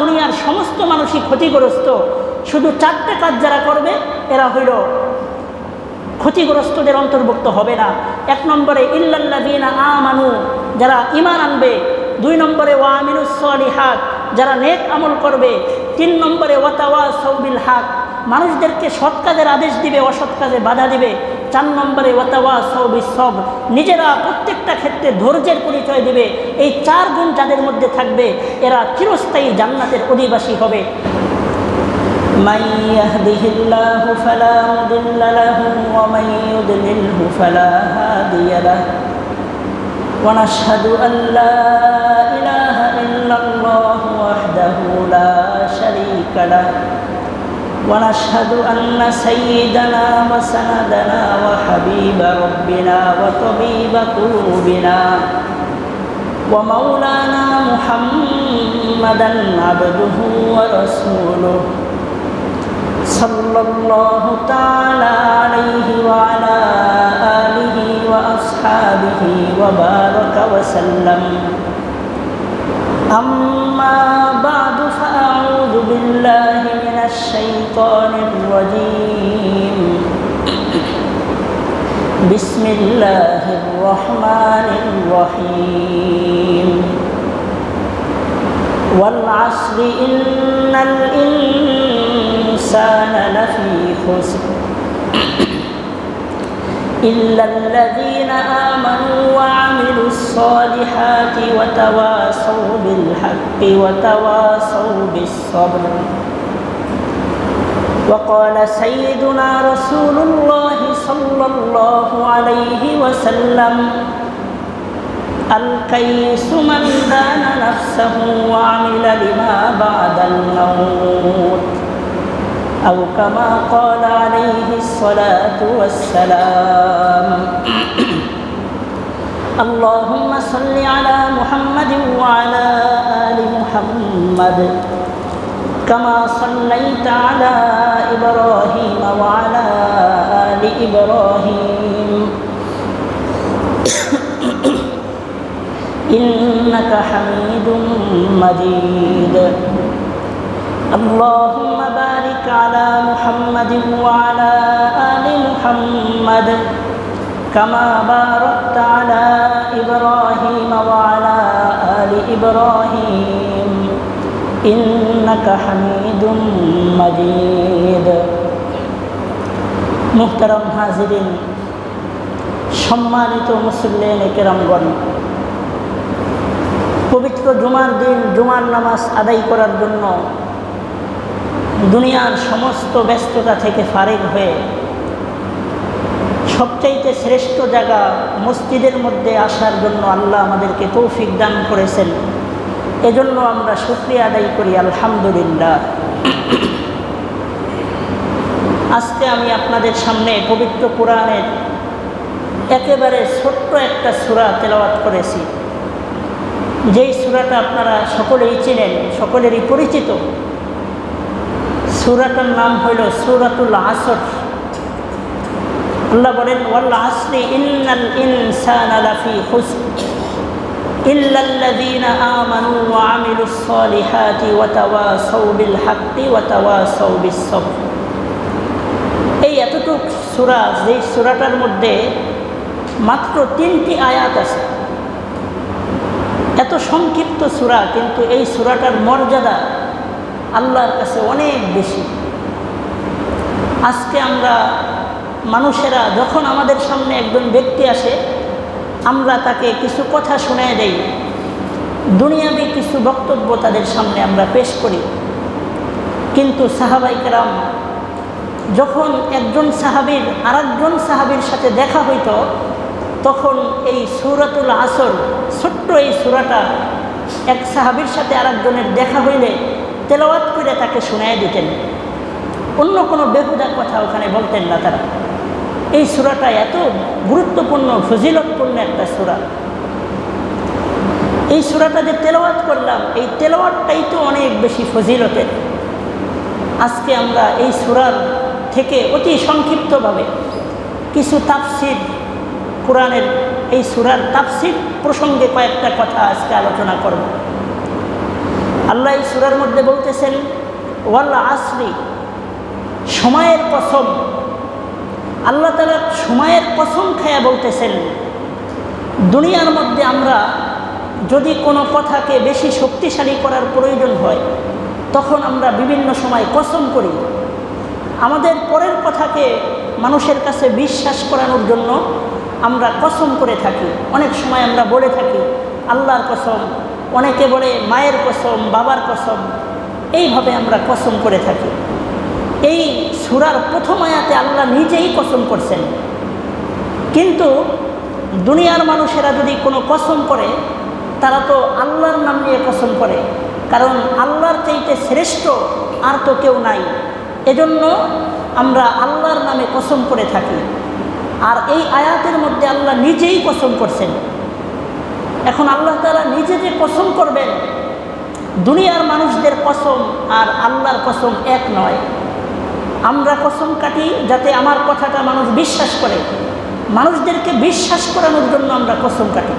দুনিয়ার সমস্ত মানুষই ক্ষতিগ্রস্ত, শুধু 4টে কাজ যারা করবে এরা হইল ক্ষতিগ্রস্তদের অন্তর্ভুক্ত হবে না। 1 নম্বরে ইল্লাল্লাযীনা আমানু, যারা ঈমান আনবে। 2 নম্বরে ওয়া আমিলুস সলিহাত, যারা নেক আমল করবে। 3 নম্বরে ওয়া তাওয়াসাউ বিল হক, মানুষদেরকে সৎ কাজের আদেশ দিবে, অসৎ কাজে বাধা দিবে। 4 নম্বরে ওয়া তাওয়াসাউ বিস সবর, নিজেরা প্রত্যেকটা ক্ষেত্রে ধৈর্যের পরিচয় দিবে। এই 4 গুণ যাদের মধ্যে থাকবে এরা চিরস্থায়ী জান্নাতের অধিবাসী হবে। মান ইয়াহদিহিল্লাহু ফালা মুদিল্লা লাহু ওয়া মান ইউদ্লিলহু ফালা হাদিয়া লাহু ওয়া নাশহাদু আল লা ইলাহা ইল্লাল্লাহু ওয়াহদাহু লা শারীকা লাহু ওয়া নাশহাদু আন্না সাইয়্যিদানা ওয়া সানাদানা ওয়া হাবিবা রাব্বিনা ওয়া তাবিবা কুলুবিনা ওয়া মাওলানা মুহাম্মাদান আবদুহু ওয়া রাসূলুহু সাল্লাল্লাহু তাআলা আলাইহি ওয়া আলা আলিহি ওয়া আসহাবিহি ওয়া বারাকা ওয়া সাল্লাম। আম্মা বা'দু ফাআউযু বিল্লাহি মিনাশ শাইতানির রাজীম। বিসমিল্লাহির রহমানির রহিম। ওয়াল আসরি ইন্নাল ইনসানা লাফী খুসর ইল্লাল্লাযীনা আমানু ওয়া আমিলুস সলিহাতি ওয়া তাওয়াসাউ বিল হাক্কি ওয়া তাওয়াসাউ বিস সবর। وقال سيدنا رسول الله صلى الله عليه وسلم الكيس من دان نفسه وعمل لما بعد الموت أو كما قال عليه الصلاة والسلام. اللهم صل على محمد وعلى آل محمد كما صليت على إبراهيم وعلى آل إبراهيم إنك حميد مجيد. اللهم بارك على محمد وعلى آل محمد كما باركت على إبراهيم وعلى آل إبراهيم إنك حميد مجيد. মুহতারাম হাজিরিন, সম্মানিত মুসল্লিয়ানে কেরামগণ, পবিত্র জুমার দিন জুমার নামাজ আদায় করার জন্য দুনিয়ার সমস্ত ব্যস্ততা থেকে ফারিগ হয়ে সবচাইতে শ্রেষ্ঠ জায়গা মসজিদের মধ্যে আসার জন্য আল্লাহ আমাদেরকে তৌফিক দান করেছেন। এজন্য আমরা শুকরিয়া আদায় করি, আলহামদুলিল্লাহ। আজকে আমি আপনাদের সামনে পবিত্র কোরআনের একেবারে ছোট্ট একটা সূরা তেলাওয়াত করেছি, যেই সূরাটা আপনারা সকলেই চেনেন, সকলেরই পরিচিত। সূরাটার নাম হইল সূরাতুল আসর। আল্লাহ বলেন, ওয়াল আসরি ইন্নাল ইনসানা লাফী খুসর ইল্লাল্লাযীনা আমানু ওয়া আমিলুস সলিহাতি ওয়া তাওয়াসাউ বিল হাক্কি ওয়া তাওয়াসাউ বিস সবর। এই এতটুক সূরা, যেই সূরাটার মধ্যে মাত্র 3টি আয়াত আছে। এত সংক্ষিপ্ত সূরা, কিন্তু এই সূরাটার মর্যাদা আল্লাহর কাছে অনেক বেশি। আজকে আমরা মানুষেরা যখন আমাদের সামনে একজন ব্যক্তি আসে, আমরা তাকে কিছু কথা শোনায় দেই, দুনিয়াবি কিছু বক্তব্য তাদের সামনে আমরা পেশ করি। কিন্তু সাহাবায়ে কেরাম যখন একজন সাহাবীর আরেকজন সাহাবীর সাথে দেখা হইত, তখন এই সূরাতুল আসর, ছোট্ট এই সূরাটা এক সাহাবীর সাথে আরেকজনের দেখা হইলে তেলাওয়াত করে তাকে শোনায় দিতেন। অন্য কোনো বেহুদা কথা ওখানে বলতেন না তারা। এই সূরাটা এত গুরুত্বপূর্ণ, ফজিলতপূর্ণ একটা সূরা। এই সূরাটা যে তেলাওয়াত করলাম, এই তেলাওয়াতটাই তো অনেক বেশি ফজিলতের। আজকে আমরা এই সূরার থেকে অতি সংক্ষিপ্তভাবে কিছু তাফসির, কোরআনের এই সূরার তাফসির প্রসঙ্গে কয়েকটা কথা আজকে আলোচনা করব। আল্লাহ এই সূরার মধ্যে বলতেছেন ওয়াল আসরি, সময়ের কসম। আল্লাহ তাআলা সময়ের কসম খেয়ে বলতেছেন, দুনিয়ার মধ্যে আমরা যদি কোনো কথাকে বেশি শক্তিশালী করার প্রয়োজন হয় তখন আমরা বিভিন্ন সময় কসম করি। আমাদের পরের কথাকে মানুষের কাছে বিশ্বাস করানোর জন্য আমরা কসম করে থাকি। অনেক সময় আমরা বলে থাকি আল্লাহর কসম, অনেকে বলে মায়ের কসম, বাবার কসম, এইভাবে আমরা কসম করে থাকি। এই সূরার প্রথম আয়াতে আল্লাহ নিজেই কসম করছেন। কিন্তু দুনিয়ার মানুষেরা যদি কোনো কসম করে তারা তো আল্লাহর নাম নিয়ে কসম করে, কারণ আল্লাহর চাইতে শ্রেষ্ঠ আর তো কেউ নাই। এজন্য আমরা আল্লাহর নামে কসম করে থাকি। আর এই আয়াতের মধ্যে আল্লাহ নিজেই কসম করছেন। এখন আল্লাহ তাআলা নিজে যে কসম করবেন, দুনিয়ার মানুষদের কসম আর আল্লাহর কসম এক নয়। আমরা কসম কাটি যাতে আমার কথাটা মানুষ বিশ্বাস করে, মানুষদেরকে বিশ্বাস করানোর জন্য আমরা কসম কাটি।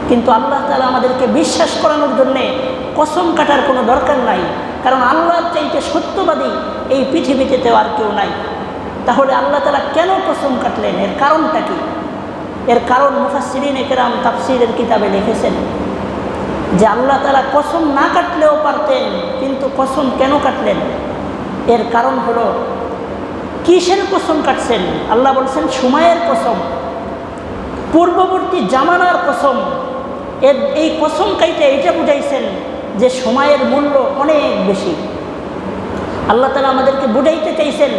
কিন্তু আল্লাহ তাআলা আমাদেরকে বিশ্বাস করানোর জন্যে কসম কাটার কোনো দরকার নাই, কারণ আল্লাহর চাইতে সত্যবাদী এই পৃথিবীতে তো আর কেউ নাই। তাহলে আল্লাহ তাআলা কেন কসম কাটলেন? এর কারণটা কি? এর কারণ মুফাসসিরিনে কেরাম তাফসীরের কিতাবে লিখেছেন যে আল্লাহ তাআলা কসম না কাটলেও পারতেন, কিন্তু কসম কেন কাটলেন? এর কারণ হলো কিসের কসম কাটছেন? আল্লাহ বলছেন সময়ের কসম, পূর্ববর্তী জামানার কসম। এই কসম কাইতে এটা বুঝাইছেন যে সময়ের মূল্য অনেক বেশি। আল্লাহ তাআলা আমাদেরকে বুঝাইতে চাইছেন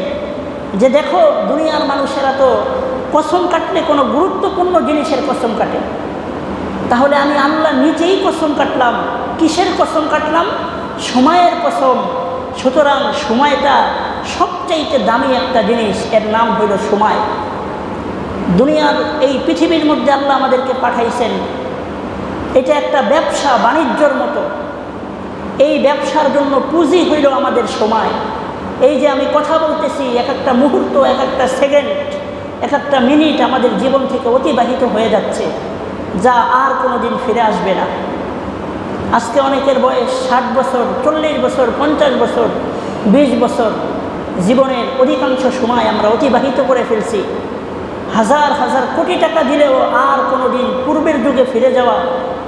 যে দেখো, দুনিয়ার মানুষেরা তো কসম কাটলে কোনো গুরুত্বপূর্ণ জিনিসের কসম কাটে, তাহলে আমি আল্লাহ নিজেই কসম কাটলাম। কিসের কসম কাটলাম? সময়ের কসম। সুতরাং সময়টা সবচাইতে দামি একটা জিনিস, এর নাম হইল সময়। দুনিয়ার এই পৃথিবীর মধ্যে আল্লাহ আমাদেরকে পাঠাইছেন, এটা একটা ব্যবসা বাণিজ্যর মতো। এই ব্যবসার জন্য পুঁজি হইল আমাদের সময়। এই যে আমি কথা বলতেছি, এক একটা মুহূর্ত, এক একটা সেকেন্ড, এক একটা মিনিট আমাদের জীবন থেকে অতিবাহিত হয়ে যাচ্ছে, যা আর কোনো দিন ফিরে আসবে না। আজকে অনেকের বয়স 60 বছর, 40 বছর, 50 বছর, 20 বছর। জীবনের অধিকাংশ সময় আমরা অতিবাহিত করে ফেলছি। হাজার হাজার কোটি টাকা দিলেও আর কোনো দিন পূর্বের যুগে ফিরে যাওয়া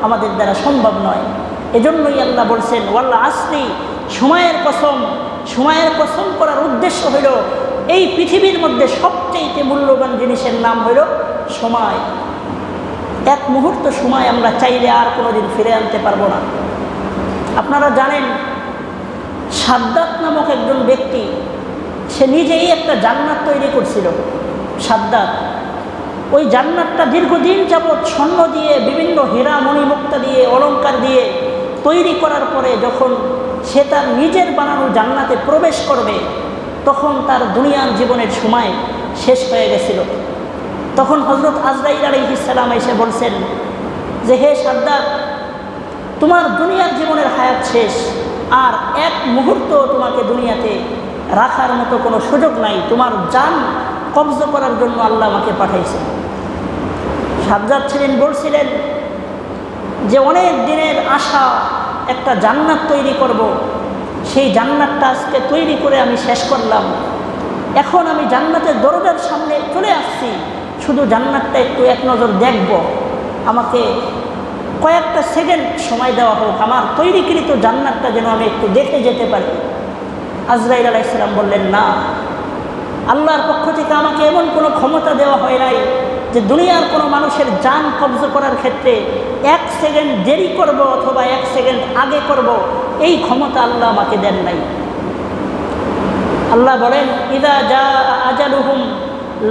আমাদের দ্বারা সম্ভব নয়। এজন্যই আল্লাহ বলছেন ওয়াল আসরি, সময়ের কসম। সময়ের কসম করার উদ্দেশ্য হইল এই পৃথিবীর মধ্যে সবচেয়ে মূল্যবান জিনিসের নাম হইল সময়। এক মুহূর্ত সময় আমরা চাইলে আর কোনো দিন ফিরে আনতে পারবো না। আপনারা জানেন, সাদ্দাত নামক একজন ব্যক্তি, সে নিজেই একটা জান্নাত তৈরি করছিল। সাদ্দাত ওই জান্নাতটা দীর্ঘদিন যাবৎ স্বর্ণ দিয়ে, বিভিন্ন হীরা মণিমুক্তা দিয়ে, অলংকার দিয়ে তৈরি করার পরে যখন সে তার নিজের বানানো জান্নাতে প্রবেশ করবে, তখন তার দুনিয়ার জীবনের সময় শেষ হয়ে গেছিল। তখন হযরত আজরাইল আলাইহিস সালাম এসে বলছেন যে হে সাদ্দাত, তোমার দুনিয়ার জীবনের হায়াত শেষ, আর এক মুহূর্ত তোমাকে দুনিয়াতে রাখার মতো কোনো সুযোগ নাই। তোমার জান কবজ করার জন্য আল্লাহ আমাকে পাঠাইছেন। সাদ্দাত ছিলেন, বলছিলেন যে অনেক দিনের আশা একটা জান্নাত তৈরি করব, সেই জান্নাতটা আজকে তৈরি করে আমি শেষ করলাম। এখন আমি জান্নাতের দরজার সামনে চলে আসছি, শুধু জান্নাতটা একটু এক নজর দেখব, আমাকে কয়েকটা সেকেন্ড সময় দেওয়া হোক, আমার তৈরিকৃত জান্নাতটা যেন আমি একটু দেখে যেতে পারি। আজরাইল আলাইহিস সালাম বললেন, না, আল্লাহর পক্ষ থেকে আমাকে এমন কোনো ক্ষমতা দেওয়া হয় নাই যে দুনিয়ার কোনো মানুষের জান কবজ করার ক্ষেত্রে 1 সেকেন্ড দেরি করব অথবা 1 সেকেন্ড আগে করব, এই ক্ষমতা আল্লাহ আমাকে দেন নাই। আল্লাহ বলেন ইযা জাআ আজালুহুম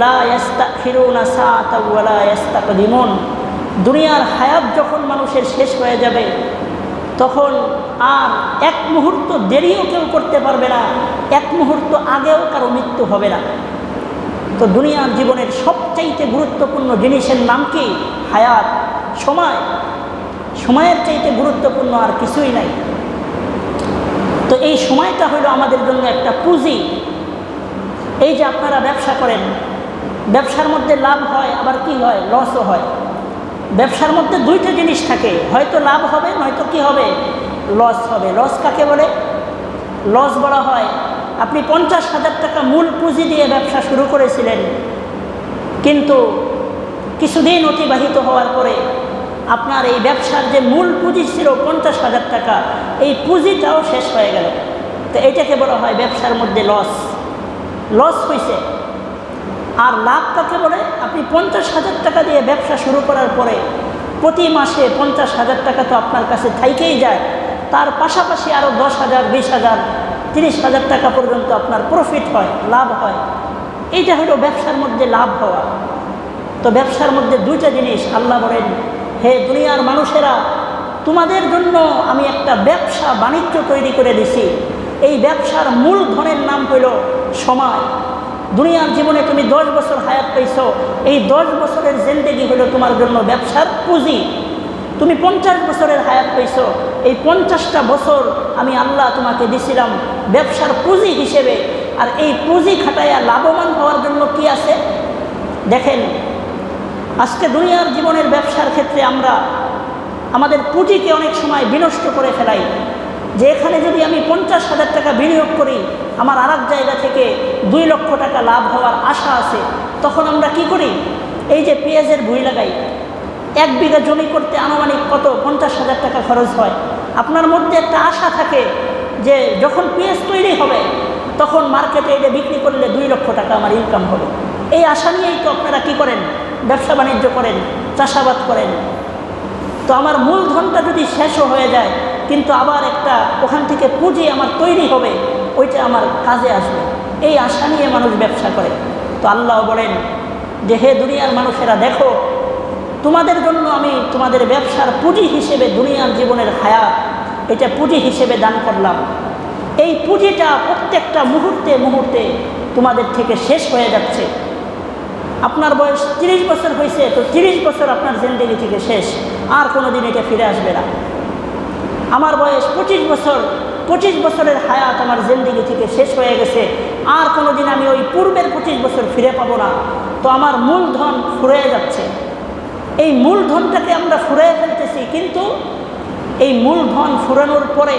লা ইস্তাখিরুনা সাআতাও ওয়া লা ইস্তাকদিমুন। দুনিয়ার হায়াত যখন মানুষের শেষ হয়ে যাবে, তখন আর এক মুহূর্ত দেরিও কেউ করতে পারবে না, এক মুহূর্ত আগেও কারো মৃত্যু হবে না। তো দুনিয়ার জীবনের সবচাইতে গুরুত্বপূর্ণ জিনিসের নাম কি? হায়াত, সময়। সময়ের চাইতে গুরুত্বপূর্ণ আর কিছুই নাই। তো এই সময়টা হলো আমাদের জন্য একটা পুঁজি। এই যে আপনারা ব্যবসা করেন, ব্যবসার মধ্যে লাভ হয়, আবার কি হয়, লসও হয়। ব্যবসার মধ্যে দুইটা জিনিস থাকে, হয়তো লাভ হবে, নয়তো কি হবে, লস হবে। লস কাকে বলে? লস বলা হয় আপনি 50,000 টাকা মূল পুঁজি দিয়ে ব্যবসা শুরু করেছিলেন, কিন্তু কিছুদিন অতিবাহিত হওয়ার পরে আপনার এই ব্যবসার যে মূল পুঁজি ছিল 50,000 টাকা, এই পুঁজিটাও শেষ হয়ে গেল। তো এইটাকে বলা হয় ব্যবসার মধ্যে লস। লস হয়েছে। আর লাভ কাকে বলে? আপনি 50,000 টাকা দিয়ে ব্যবসা শুরু করার পরে প্রতি মাসে 50,000 টাকা তো আপনার কাছে থাইকেই যায়, তার পাশাপাশি আরও 10,000, 20,000, 30,000 টাকা পর্যন্ত আপনার প্রফিট হয়, লাভ হয়। এইটা হলো ব্যবসার মধ্যে লাভ হওয়া। তো ব্যবসার মধ্যে দুইটা জিনিস। আল্লাহ বলেন, হে দুনিয়ার মানুষেরা, তোমাদের জন্য আমি একটা ব্যবসা বাণিজ্য তৈরি করে দিছি। এই ব্যবসার মূল ধনের নাম হইল সময়। দুনিয়ার জীবনে তুমি 10 বছর হায়াত পাইছো, এই 10 বছরের জিন্দেগি হলো তোমার জন্য ব্যবসার পুঁজি। তুমি 50 বছরের হায়াত পাইছো, এই 50টা বছর আমি আল্লাহ তোমাকে দিছিলাম ব্যবসার পুঁজি হিসেবে। আর এই পুঁজি খাটাইয়া লাভবান হওয়ার জন্য কি আছে দেখেন। আজকে দুনিয়ার জীবনের ব্যবসার ক্ষেত্রে আমরা আমাদের পুঁজিকে অনেক সময় বিনষ্ট করে ফেলাই, যে এখানে যদি আমি 50,000 টাকা বিনিয়োগ করি, আমার আর এক জায়গা থেকে 2 লক্ষ টাকা লাভ হওয়ার আশা আছে। তখন আমরা কি করি? এই যে পেঁয়াজের ভুঁই লাগাই, 1 বিঘা জমি করতে আনুমানিক কত 50,000 টাকা খরচ হয়। আপনার মধ্যে একটা আশা থাকে যে যখন পেঁয়াজ তৈরি হবে তখন মার্কেটে এটা বিক্রি করলে 2 লক্ষ টাকা আমার ইনকাম হবে। এই আশা নিয়েই তো আপনারা কি করেন? ব্যবসা বাণিজ্য করেন, চাষাবাদ করেন। তো আমার মূলধনটা যদি শেষও হয়ে যায়, কিন্তু আবার একটা ওখান থেকে পুঁজি আমার তৈরি হবে, ওইটা আমার কাজে আসবে, এই আশা নিয়ে মানুষ ব্যবসা করে। তো আল্লাহ বলেন যে হে দুনিয়ার মানুষেরা, দেখো তোমাদের জন্য আমি তোমাদের ব্যবসার পুঁজি হিসেবে দুনিয়ার জীবনের হায়াত, এটা পুঁজি হিসেবে দান করলাম। এই পুঁজিটা প্রত্যেকটা মুহূর্তে মুহূর্তে তোমাদের থেকে শেষ হয়ে যাচ্ছে। আপনার বয়স 30 বছর হয়েছে, তো 30 বছর আপনার জিন্দেগি থেকে শেষ, আর কোনো দিন এটা ফিরে আসবে না। আমার বয়স 25 বছর, 25 বছরের হায়াত আমার জিন্দেগি থেকে শেষ হয়ে গেছে, আর কোনো দিন আমি ওই পূর্বের 25 বছর ফিরে পাবো না। তো আমার মূলধন ফুরিয়ে যাচ্ছে। এই মূলধনটাকে আমরা ফুরিয়ে ফেলতেছি, কিন্তু এই মূলধন ফুরানোর পরে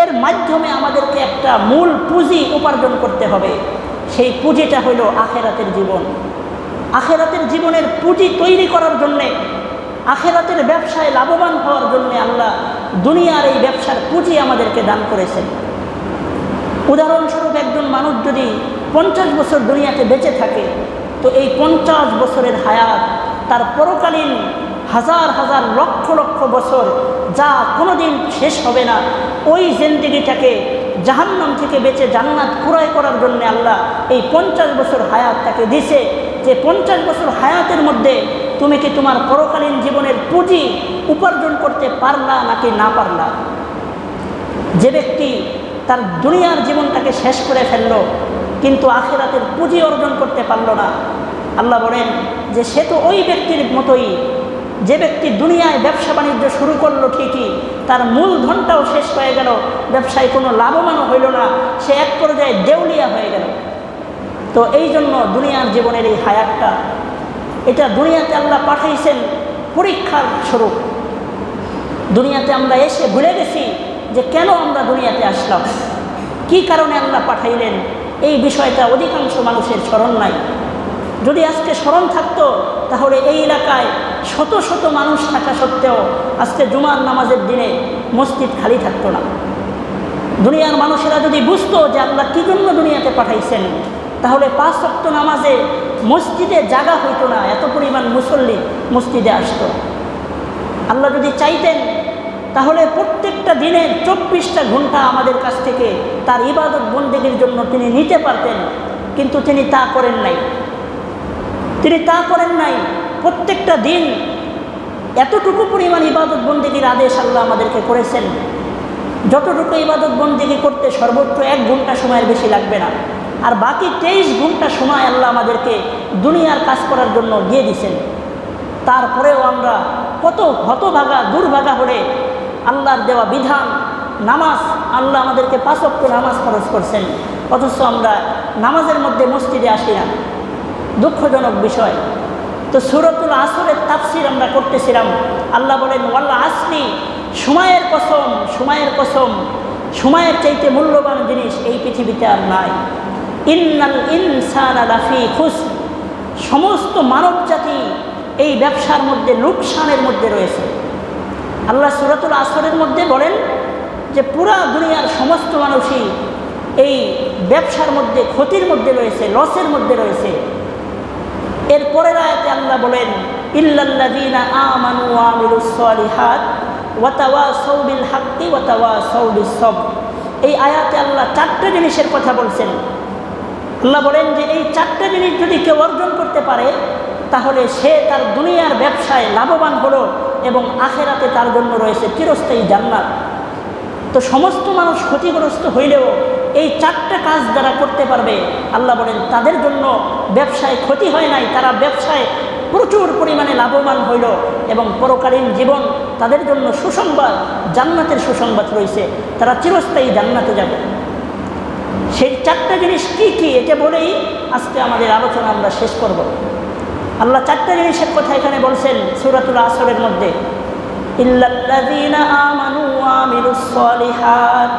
এর মাধ্যমে আমাদেরকে একটা মূল পুঁজি উপার্জন করতে হবে। সেই পুঁজিটা হইল আখেরাতের জীবন। আখেরাতের জীবনের পুঁজি তৈরি করার জন্যে, আখেরাতের ব্যবসায় লাভবান হওয়ার জন্যে আল্লাহ দুনিয়ার এই ব্যবসার পুঁজি আমাদেরকে দান করেছেন। উদাহরণস্বরূপ একজন মানুষ যদি 50 বছর দুনিয়াতে বেঁচে থাকে, তো এই 50 বছরের হায়াত তার পরকালীন হাজার হাজার লক্ষ লক্ষ বছর, যা কোনো দিন শেষ হবে না, ওই জিন্দেগিটাকে জাহান্নাম থেকে বেঁচে জান্নাত কুরাই করার জন্য আল্লাহ এই 50 বছর হায়াত তাকে দিছে। যে 50 বছর হায়াতের মধ্যে তুমি কি তোমার পরকালীন জীবনের পুঁজি উপার্জন করতে পারলা নাকি না পারলা? যে ব্যক্তি তার দুনিয়ার জীবনটাকে শেষ করে ফেলল, কিন্তু আখিরাতের পুঁজি অর্জন করতে পারল না, আল্লাহ বলেন যে সে তো ওই ব্যক্তির মতোই, যে ব্যক্তি দুনিয়ায় ব্যবসা বাণিজ্য শুরু করলো ঠিকই, তার মূলধনটাও শেষ হয়ে গেল, ব্যবসায় কোনো লাভবানও হইল না, সে এক পর্যায়ে দেউলিয়া হয়ে গেল। তো এই জন্য দুনিয়ার জীবনের এই হায়াতটা, এটা দুনিয়াতে আল্লাহ পাঠাইছেন পরীক্ষার স্বরূপ। দুনিয়াতে আমরা এসে ভুলে গেছি যে কেন আমরা দুনিয়াতে আসলাম, কি কারণে আল্লাহ পাঠাইলেন, এই বিষয়টা অধিকাংশ মানুষের স্মরণ নাই। যদি আজকে স্মরণ থাকতো, তাহলে এই এলাকায় শত শত মানুষ থাকা সত্ত্বেও আজকে জুমার নামাজের দিনে মসজিদ খালি থাকতো না। দুনিয়ার মানুষেরা যদি বুঝতো যে আল্লাহ কী জন্য দুনিয়াতে পাঠাইছেন, তাহলে 5 ওয়াক্ত নামাজে মসজিদে জায়গা হইতো না, এত পরিমাণ মুসল্লি মসজিদে আসতো। আল্লাহ যদি চাইতেন, তাহলে প্রত্যেকটা দিনের 24টা ঘন্টা আমাদের কাছ থেকে তার ইবাদত বন্দেগীর জন্য তিনি নিতে পারতেন, কিন্তু তিনি তা করেন নাই। তিনি তা করেন নাই। প্রত্যেকটা দিন এতটুকু পরিমাণ ইবাদত বন্দেগীর আদেশ আল্লাহ আমাদেরকে করেছেন, যতটুকু ইবাদত বন্দেগী করতে সর্বোচ্চ 1 ঘন্টা সময়ের বেশি লাগবে না। আর বাকি 23 ঘন্টা সময় আল্লাহ আমাদেরকে দুনিয়ার কাজ করার জন্য দিয়ে দিয়েছেন। তারপরেও আমরা কত হতভাগা দুর্ভাগা হলে আল্লাহর দেওয়া বিধান নামাজ, আল্লাহ আমাদেরকে 5 ওয়াক্ত নামাজ ফরজ করছেন, অথচ আমরা নামাজের মধ্যে মসজিদে আসি না। দুঃখজনক বিষয়। তো সূরাতুল আসরের তাফসীর আমরা করতেছিলাম। আল্লাহ বলেন ওয়াল আসরি সময়ের কসম, সময়ের কসম, সময়ের চাইতে মূল্যবান জিনিস এই পৃথিবীতে আর নাই। ইন্নাল ইনসানা লাফি খুসর, সমস্ত মানব জাতি এই ব্যবসার মধ্যে, লোকসানের মধ্যে রয়েছে। আল্লাহ সূরাতুল আসরের মধ্যে বলেন যে পুরা দুনিয়ার সমস্ত মানুষই এই ব্যবসার মধ্যে, ক্ষতির মধ্যে রয়েছে, লসের মধ্যে রয়েছে। এর পরের আয়াতে আল্লাহ বলেন ইল্লাল্লাযীনা আমানু ওয়া আমিলুস সালিহাত ওয়া তাওয়াসাউ বিল হাক্কি ওয়া তাওয়াসাউ বিস সবর। এই আয়াতে আল্লাহ চারটে জিনিসের কথা বলছেন। আল্লাহ বলেন যে এই চারটে জিনিস যদি কেউ অর্জন করতে পারে তাহলে সে তার দুনিয়ার ব্যবসায় লাভবান হলো এবং আখেরাতে তার জন্য রয়েছে চিরস্থায়ী জান্নাত। তো সমস্ত মানুষ ক্ষতিগ্রস্ত হইলেও এই চারটে কাজ যারা করতে পারবে, আল্লাহ বলেন তাদের জন্য ব্যবসায় ক্ষতি হয় নাই, তারা ব্যবসায় প্রচুর পরিমাণে লাভবান হইল এবং পরকালীন জীবন তাদের জন্য সুসংবাদ, জান্নাতের সুসংবাদ রয়েছে, তারা চিরস্থায়ী জান্নাতে যাবে। সেই চারটে জিনিস কি কি এটা বলেই আজকে আমাদের আলোচনা আমরা শেষ করব। আল্লাহ চারটে জিনিসের কথা এখানে বলছেন সূরাতুল আসরের মধ্যে, ইল্লাল্লাযীনা আমানু ওয়া আমিলুস সালিহাত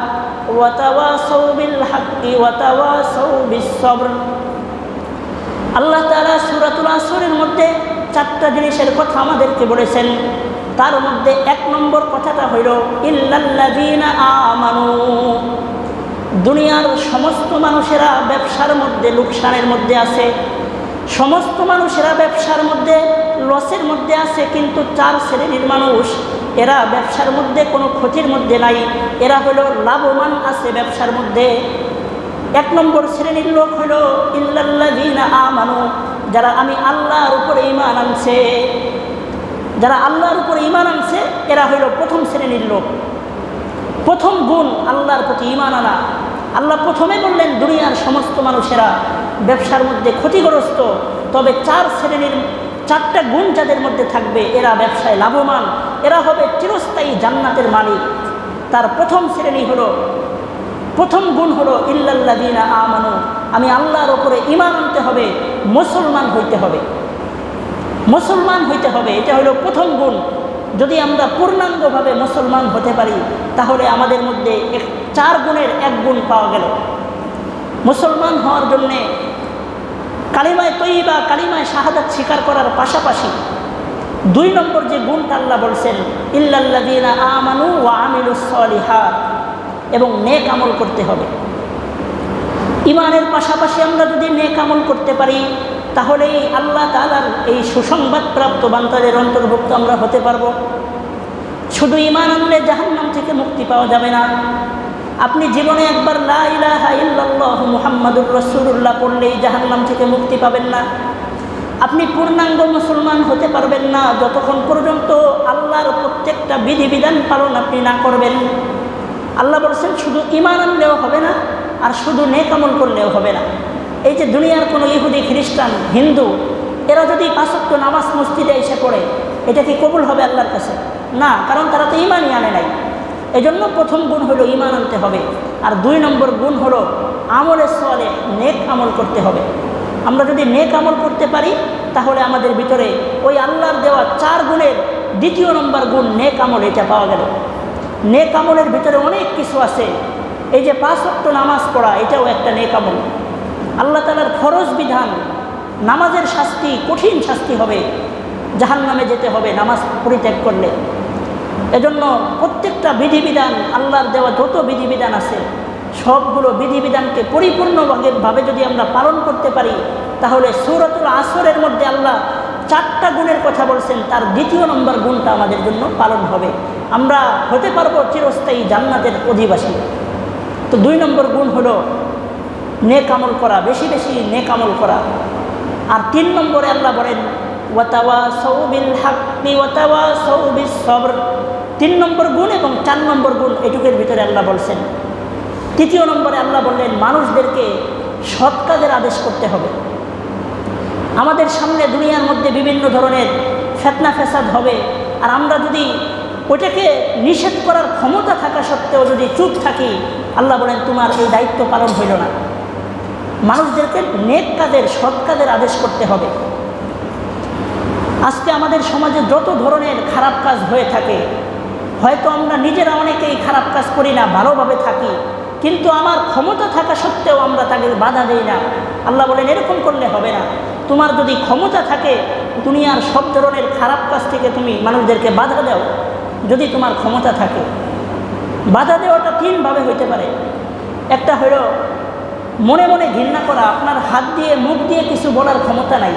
ওয়া তাওয়াসাউ বিল হাক্কি ওয়া তাওয়াসাউ বিস সবর। আল্লাহ তাআলা সূরাতুল আসরের মধ্যে চারটা জিনিসের কথা আমাদেরকে বলেছেন। তার মধ্যে এক নম্বর কথাটা হইল ইল্লাল্লাযীনা আমানু। দুনিয়ার সমস্ত মানুষেরা ব্যবসার মধ্যে লোকসানের মধ্যে আছে, সমস্ত মানুষেরা ব্যবসার মধ্যে লসের মধ্যে আছে, কিন্তু চার শ্রেণীর মানুষ এরা ব্যবসার মধ্যে কোনো ক্ষতির মধ্যে নাই, এরা হলো লাভবান আছে ব্যবসার মধ্যে। এক নম্বর শ্রেণীর লোক হলো ইল্লাল্লাযীনা আমানু, যারা আমি আল্লাহর উপরে ঈমান আনছে, যারা আল্লাহর উপরে ঈমান আনছে এরা হলো প্রথম শ্রেণীর লোক। প্রথম গুণ আল্লাহর প্রতি ঈমান আনা। আল্লাহ প্রথমে বললেন দুনিয়ার সমস্ত মানুষেরা ব্যবসার মধ্যে ক্ষতিগ্রস্ত, তবে চার শ্রেণীর চারটা গুণ যাদের মধ্যে থাকবে এরা ব্যবসায় লাভবান, এরা হবে চিরস্থায়ী জান্নাতের মালিক। তার প্রথম শ্রেণী হলো, প্রথম গুণ হলো ইল্লাল্লাযীনা আমানু, আমি আল্লাহর উপরে ঈমান আনতে হবে, মুসলমান হইতে হবে, মুসলমান হইতে হবে। এটা হলো প্রথম গুণ। যদি আমরা পূর্ণাঙ্গভাবে মুসলমান হতে পারি তাহলে আমাদের মধ্যে চার গুণের এক গুণ পাওয়া গেল। মুসলমান হওয়ার জন্যে কালিমায়ে তয়্যিবা, কালিমায়ে শাহাদাত স্বীকার করার পাশাপাশি দুই নম্বর যে গুণটা আল্লাহ বলছেন ইল্লাল্লাযীনা আমানু ওয়া আমিলুস সালিহাত, এবং নেক আমল করতে হবে। ঈমানের পাশাপাশি আমরা যদি নেক আমল করতে পারি তাহলেই আল্লাহ তাআলার এই সুসংবাদ প্রাপ্ত বান্দাদের অন্তর্ভুক্ত আমরা হতে পারব। শুধু ঈমান আনলে জাহান্নাম থেকে মুক্তি পাওয়া যাবে না। আপনি জীবনে একবার লা ইলাহা ইল্লাল্লাহু মুহাম্মাদুর রাসূলুল্লাহ পড়লেই জাহান্নাম থেকে মুক্তি পাবেন না। আপনি পূর্ণাঙ্গ মুসলমান হতে পারবেন না যতক্ষণ পর্যন্ত আল্লাহর প্রত্যেকটা বিধিবিধান পালন আপনি না করবেন। আল্লাহ বলছেন শুধু ঈমান আনলেও হবে না, আর শুধু নেক আমল করলেও হবে না। এই যে দুনিয়ার কোনো ইহুদি, খ্রিস্টান, হিন্দু এরা যদি ৫ ওয়াক্ত নামাজ মসজিদে এসে পড়ে, এটা কি কবুল হবে আল্লাহর কাছে? না, কারণ তারা তো ঈমানই আনে নাই। এজন্য প্রথম গুণ হলো ঈমান আনতে হবে, আর দুই নম্বর গুণ হলো আমলে সালেহ, নেক আমল করতে হবে। আমরা যদি নেক আমল করতে পারি তাহলে আমাদের ভিতরে ওই আল্লাহর দেওয়া চার গুণের দ্বিতীয় নম্বর গুণ নেক আমল, এটা পাওয়া গেল। নেক আমলের ভিতরে অনেক কিছু আছে। এই যে ৫ ওয়াক্ত নামাজ পড়া, এটাও একটা নেক আমল। আল্লাহ তাআলার ফরজ বিধান, নামাজের শাস্তি, কঠিন শাস্তি হবে, জাহান্নামে যেতে হবে নামাজ পরিত্যাগ করলে। এজন্য প্রত্যেকটা বিধিবিধান, আল্লাহর দেওয়া যত বিধিবিধান আছে সবগুলো বিধিবিধানকে পরিপূর্ণভাবে যদি আমরা পালন করতে পারি তাহলে সূরাতুল আসরের মধ্যে আল্লাহ চারটা গুণের কথা বলছেন, তার দ্বিতীয় নম্বর গুণটা আমাদের জন্য পালন হবে। আমরা হতে পারবো চিরস্থায়ী জান্নাতের অধিবাসী। তো দুই নম্বর গুণ হলো নেক আমল করা, বেশি বেশি নেক আমল করা। আর তিন নম্বরে আল্লাহ বলেন ওয়া তাওয়াসাউ বিল হাক্কি ওয়া তাওয়াসাউ বিস সবর। 3 নম্বর গুণ এবং 4 নম্বর গুণ এটুকের ভিতরে আল্লাহ বলছেন। তৃতীয় নম্বরে আল্লাহ বললেন মানুষদেরকে সৎ কাজের আদেশ করতে হবে। আমাদের সামনে দুনিয়ার মধ্যে বিভিন্ন ধরনের ফিতনা ফ্যাসাদ হবে, আর আমরা যদি ওইটাকে নিষেধ করার ক্ষমতা থাকা সত্ত্বেও যদি চুপ থাকি, আল্লাহ বলেন তোমার এই দায়িত্ব পালন হইল না। মানুষদেরকে নেক কাজের, সৎ কাজের আদেশ করতে হবে। আজকে আমাদের সমাজে যত ধরনের খারাপ কাজ হয়ে থাকে হয়তো আমরা নিজেরা অনেকেই খারাপ কাজ করি না, ভালোভাবে থাকি, কিন্তু আমার ক্ষমতা থাকা সত্ত্বেও আমরা তাকে বাধা দেই না। আল্লাহ বলেন এরকম করলে হবে না। তোমার যদি ক্ষমতা থাকে দুনিয়ার সব ধরনের খারাপ কাজ থেকে তুমি মানুষদেরকে বাধা দাও, যদি তোমার ক্ষমতা থাকে। বাধা দেওয়াটা তিনভাবে হইতে পারে। একটা হলো মনে মনে ঘৃণা করা, আপনার হাত দিয়ে মুখ দিয়ে কিছু বলার ক্ষমতা নাই,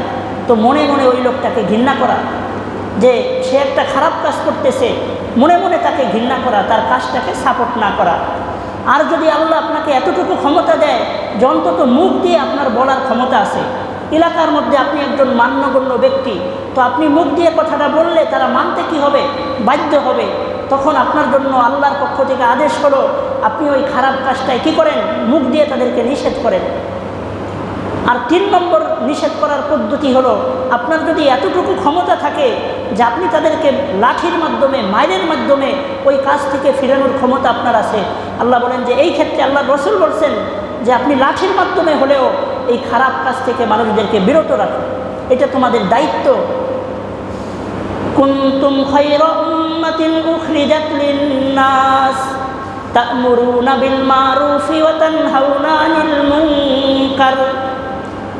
তো মনে মনে ওই লোকটাকে ঘৃণা করা, যে সে একটা খারাপ কাজ করতেছে, মনে মনে তাকে ঘৃণা করা, তার কাজটাকে সাপোর্ট না করা। আর যদি আল্লাহ আপনাকে এতটুকু ক্ষমতা দেয় যে অন্তত মুখ দিয়ে আপনার বলার ক্ষমতা আছে, এলাকার মধ্যে আপনি একজন মান্যগণ্য ব্যক্তি, তো আপনি মুখ দিয়ে কথাটা বললে তারা মানতে কি হবে, বাধ্য হবে। তখন আপনার জন্য আল্লাহর পক্ষ থেকে আদেশ হলো আপনি ওই খারাপ কাজটায় কী করেন, মুখ দিয়ে তাদেরকে নিষেধ করেন। আর 3 নম্বর নিষেধ করার পদ্ধতি হলো আপনার যদি এতটুকু ক্ষমতা থাকে যে আপনি তাদেরকে লাঠির মাধ্যমে, মাইরের মাধ্যমে ওই কাজ থেকে ফিরানোর ক্ষমতা আপনার আছে। আল্লাহ বলেন যে এই ক্ষেত্রে আল্লাহ রসুল বলছেন যে আপনি লাঠির মাধ্যমে হলেও এই খারাপ কাজ থেকে মানুষদেরকে বিরত রাখুন, এটা তোমাদের দায়িত্ব। কুনতুম খায়রা উম্মাতিন উখরিজাত লিন-নাস তা'মুরুনা বিল মারুফি ওয়া তানহাউনা আনিল মুনকার।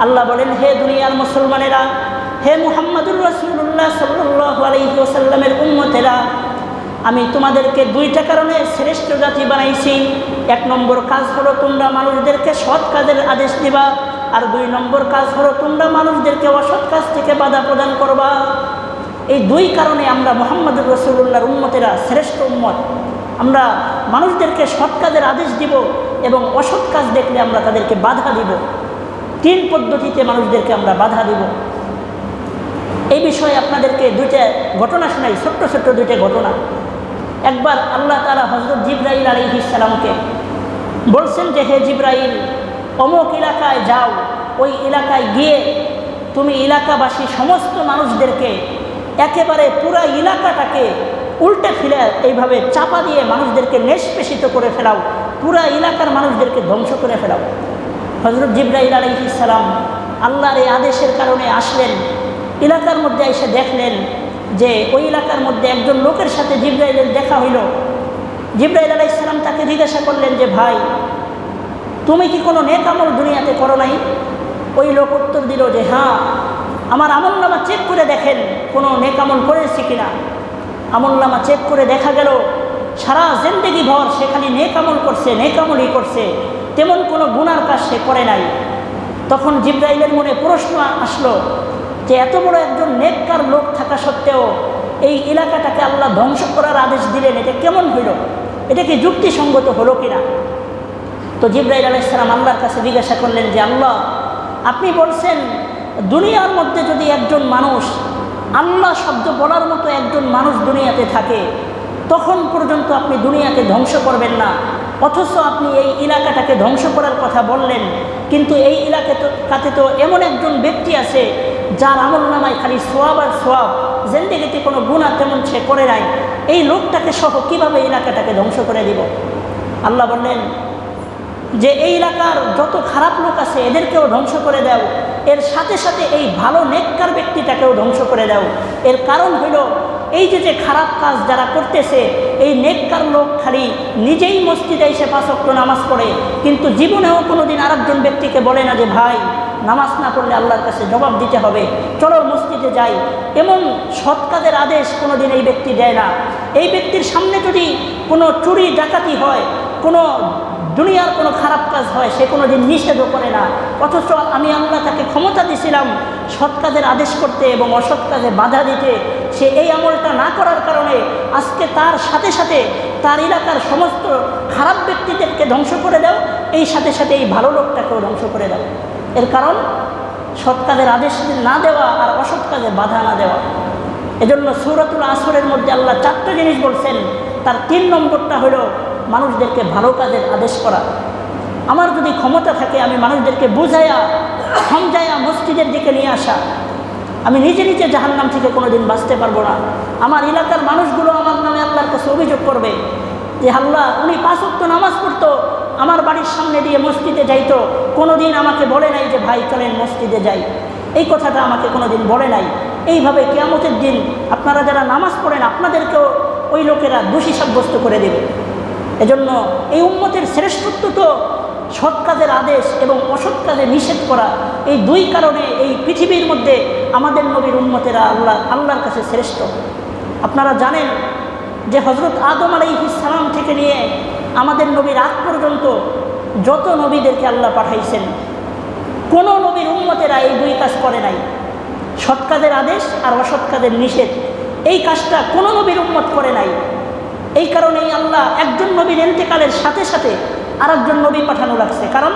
আল্লাহ বলেন হে দুনিয়ার মুসলমানেরা, হে মুহাম্মদুর রাসূলুল্লাহ সাল্লাল্লাহু আলাইহি ওয়াসাল্লামের উম্মতেরা, আমি তোমাদেরকে 2টা কারণে শ্রেষ্ঠ জাতি বানাইছি। 1 নম্বর কাজ হলো তোমরা মানুষদেরকে সৎ কাজের আদেশ দিবা, আর 2 নম্বর কাজ হলো তোমরা মানুষদেরকে অসৎ কাজ থেকে বাধা প্রদান করবা। এই 2 কারণে আমরা মুহাম্মদুর রাসূলুল্লাহর উম্মতেরা শ্রেষ্ঠ উম্মত। আমরা মানুষদেরকে সৎ কাজের আদেশ দিব এবং অসৎ কাজ দেখলে আমরা তাদেরকে বাধা দিব। 3 পদ্ধতিতে মানুষদেরকে আমরা বাধা দিব। এই বিষয়ে আপনাদেরকে 2টা ঘটনা শোনাই, ছোট্ট ছোট্ট 2টা ঘটনা। একবার আল্লাহ তাআলা হযরত জিবরাইল আলাইহিস সালামকে বলছেন যে হে জিবরাইল, অমুক এলাকায় যাও, ওই এলাকায় গিয়ে তুমি এলাকাবাসী সমস্ত মানুষদেরকে একেবারে পুরা এলাকাটাকে উল্টে ফিরে এইভাবে চাপা দিয়ে মানুষদেরকে নিষ্পেষিত করে ফেলাও, পুরা এলাকার মানুষদেরকে ধ্বংস করে ফেলাও। হযরত জিবরাইল আলাইহিস সালাম আল্লাহর এই আদেশের কারণে আসলেন, এলাকার মধ্যে এসে দেখলেন যে ওই এলাকার মধ্যে একজন লোকের সাথে জিবরাইলের দেখা হইল। জিবরাইল আলাইহিস সালাম তাকে জিজ্ঞাসা করলেন যে ভাই, তুমি কি কোনো নেক আমল দুনিয়াতে করো নাই? ওই লোক উত্তর দিল যে হ্যাঁ, আমার আমলনামা চেক করে দেখেন কোনো নেক আমল করেছি কিনা। আমলনামা চেক করে দেখা গেল সারা জিন্দেগি ভর সে খালি নেক আমল করছে, নেক আমলই করছে, তেমন কোনো গুনার কাজ সে করে নাই। তখন জিবরাইলের মনে প্রশ্ন আসলো যে এত বড় একজন নেককার লোক থাকা সত্ত্বেও এই এলাকাটাকে আল্লাহ ধ্বংস করার আদেশ দিলেন, এটা কেমন হইল, এটা কি যুক্তিসঙ্গত হলো কিনা? তো জিবরাইল আলাইহিস সালাম আল্লাহর কাছে জিজ্ঞাসা করলেন যে আল্লাহ, আপনি বলছেন দুনিয়ার মধ্যে যদি একজন মানুষ, আল্লাহ শব্দ বলার মতো একজন মানুষ দুনিয়াতে থাকে, তখন পর্যন্ত আপনি দুনিয়াকে ধ্বংস করবেন না, অথচ আপনি এই এলাকাটাকে ধ্বংস করার কথা বললেন। কিন্তু এই এলাকাতে তো এমন একজন ব্যক্তি আছে যার আমলনামায় খালি সওয়াব আর সওয়াব, জিন্দেগিতে কোনো গুনাহ তেমন সে করে নাই, এই লোকটাকে সহ কীভাবে এলাকাটাকে ধ্বংস করে দিব? আল্লাহ বললেন যে এই এলাকার যত খারাপ লোক আছে এদেরকেও ধ্বংস করে দাও, এর সাথে সাথে এই ভালো নেককার ব্যক্তিটাকেও ধ্বংস করে দাও। এর কারণ হইল এই যে খারাপ কাজ যারা করতেছে, এই নেককার লোক খালি নিজেই মসজিদে এসে 5 ওয়াক্ত নামাজ পড়ে, কিন্তু জীবনেও কোনোদিন আরেকজন ব্যক্তিকে বলে না যে ভাই নামাজ না পড়লে আল্লাহর কাছে জবাব দিতে হবে, চলো মসজিদে যাই। এমন সৎ কাজের আদেশ কোনোদিন এই ব্যক্তি দেয় না। এই ব্যক্তির সামনে যদি কোনো চুরি ডাকাতি হয়, কোনো দুনিয়ার কোনো খারাপ কাজ হয়, সে কোনো দিন নিষেধও করে না। অথচ আমি আল্লাহ তাকে ক্ষমতা দিয়েছিলাম সৎ কাজের আদেশ করতে এবং অসৎ কাজে বাধা দিতে। সে এই আমলটা না করার কারণে আজকে তার সাথে সাথে তার এলাকার সমস্ত খারাপ ব্যক্তিদেরকে ধ্বংস করে দাও, এই সাথে সাথে এই ভালো লোকটাকেও ধ্বংস করে দাও। এর কারণ সৎ কাজের আদেশ না দেওয়া আর অসৎ কাজে বাধা না দেওয়া। এজন্য সূরাতুল আসরের মধ্যে আল্লাহ 4টা জিনিস বলছেন, তার 3 নম্বরটা হলো মানুষদেরকে ভালো কাজের আদেশ করা। আমার যদি ক্ষমতা থাকে আমি মানুষদেরকে বুঝাইয়া সমঝাইয়া মসজিদের দিকে নিয়ে আসা। আমি নিজে নিজে জাহান্নাম থেকে কোনোদিন বাঁচতে পারবো না। আমার এলাকার মানুষগুলো আমার নামে আল্লাহর কাছে অভিযোগ করবে যে আল্লাহ, উনি 5 ওয়াক্ত নামাজ পড়তো, আমার বাড়ির সামনে দিয়ে মসজিদে যাইতো, কোনোদিন আমাকে বলে নাই যে ভাই চলেন মসজিদে যাই, এই কথাটা আমাকে কোনোদিন বলে নাই। এইভাবে কিয়ামতের দিন আপনারা যারা নামাজ পড়েন আপনাদেরকেও ওই লোকেরা দোষী সাব্যস্ত করে দেবে। এজন্য এই উম্মতের শ্রেষ্ঠত্ব তো সৎ কাজের আদেশ এবং অসৎ কাজে নিষেধ করা, এই দুই কারণে এই পৃথিবীর মধ্যে আমাদের নবীর উম্মতেরা আল্লাহর কাছে শ্রেষ্ঠ। আপনারা জানেন যে হযরত আদম আলাইহিস সালাম থেকে নিয়ে আমাদের নবীর আগ পর্যন্ত যত নবীদেরকে আল্লাহ পাঠাইছেন, কোনো নবীর উম্মতেরা এই দুই কাজ করে নাই, সৎ কাজের আদেশ আর অসৎ কাজের নিষেধ। এই কাজটা কোনো নবীর উম্মত করে নাই। এই কারণেই আল্লাহ একজন নবীর ইন্তেকালের সাথে সাথে আরেকজন নবী পাঠানো লাগছে, কারণ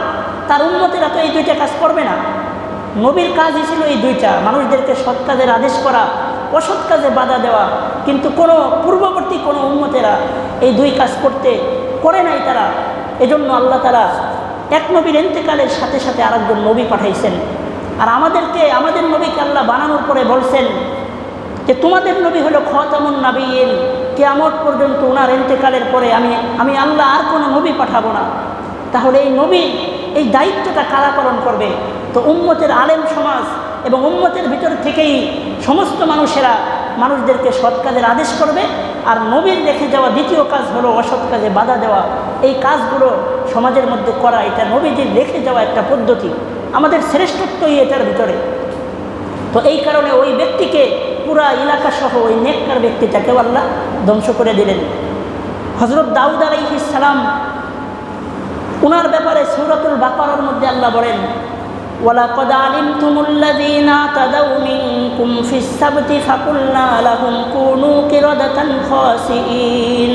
তার উম্মতেরা তো এই দুইটা কাজ করবে না। নবীর কাজই ছিল এই দুইটা, মানুষদেরকে সৎ কাজের আদেশ করা, অসৎ কাজে বাধা দেওয়া। কিন্তু কোনো পূর্ববর্তী কোনো উম্মতেরা এই দুই কাজ করে নাই তারা। এজন্য আল্লাহ তাআলা এক নবীর ইন্তেকালের সাথে সাথে আরেকজন নবী পাঠাইছেন। আর আমাদের নবীকে আল্লাহ বানানোর পরে বলছেন যে তোমাদের নবী হলো খাতামুন নাবিয়্যিন, কিয়ামত পর্যন্ত ওনার ইন্তেকালের পরে আমি আল্লাহ আর কোনো নবী পাঠাবো না। তাহলে এই নবীর এই দায়িত্বটা কারা পালন করবে? তো উম্মতের আলেম সমাজ এবং উম্মতের ভিতর থেকেই সমস্ত মানুষেরা মানুষদেরকে সৎ কাজের আদেশ করবে। আর নবীর রেখে যাওয়া দ্বিতীয় কাজ হলো অসৎ কাজে বাধা দেওয়া। এই কাজগুলো সমাজের মধ্যে করা, এটা নবীজির রেখে যাওয়া একটা পদ্ধতি, আমাদের শ্রেষ্ঠত্বই এটার ভিতরে। তো এই কারণে ওই ব্যক্তিকে, পুরা এলাকা সহ ওই নেককার ব্যক্তিটাকেও আল্লাহ ধ্বংস করে দিলেন। হযরত দাউদ আলাইহিস সালাম, উনার ব্যাপারে সূরাতুল বাকারার মধ্যে আল্লাহ বলেন, ওয়ালাকাদ আলিমতুমুল্লাযীনা তাদাউ মিনকুম ফিস সাবতি ফাকুলনা লাহুম কুনু কিরাদাতান খাসিইন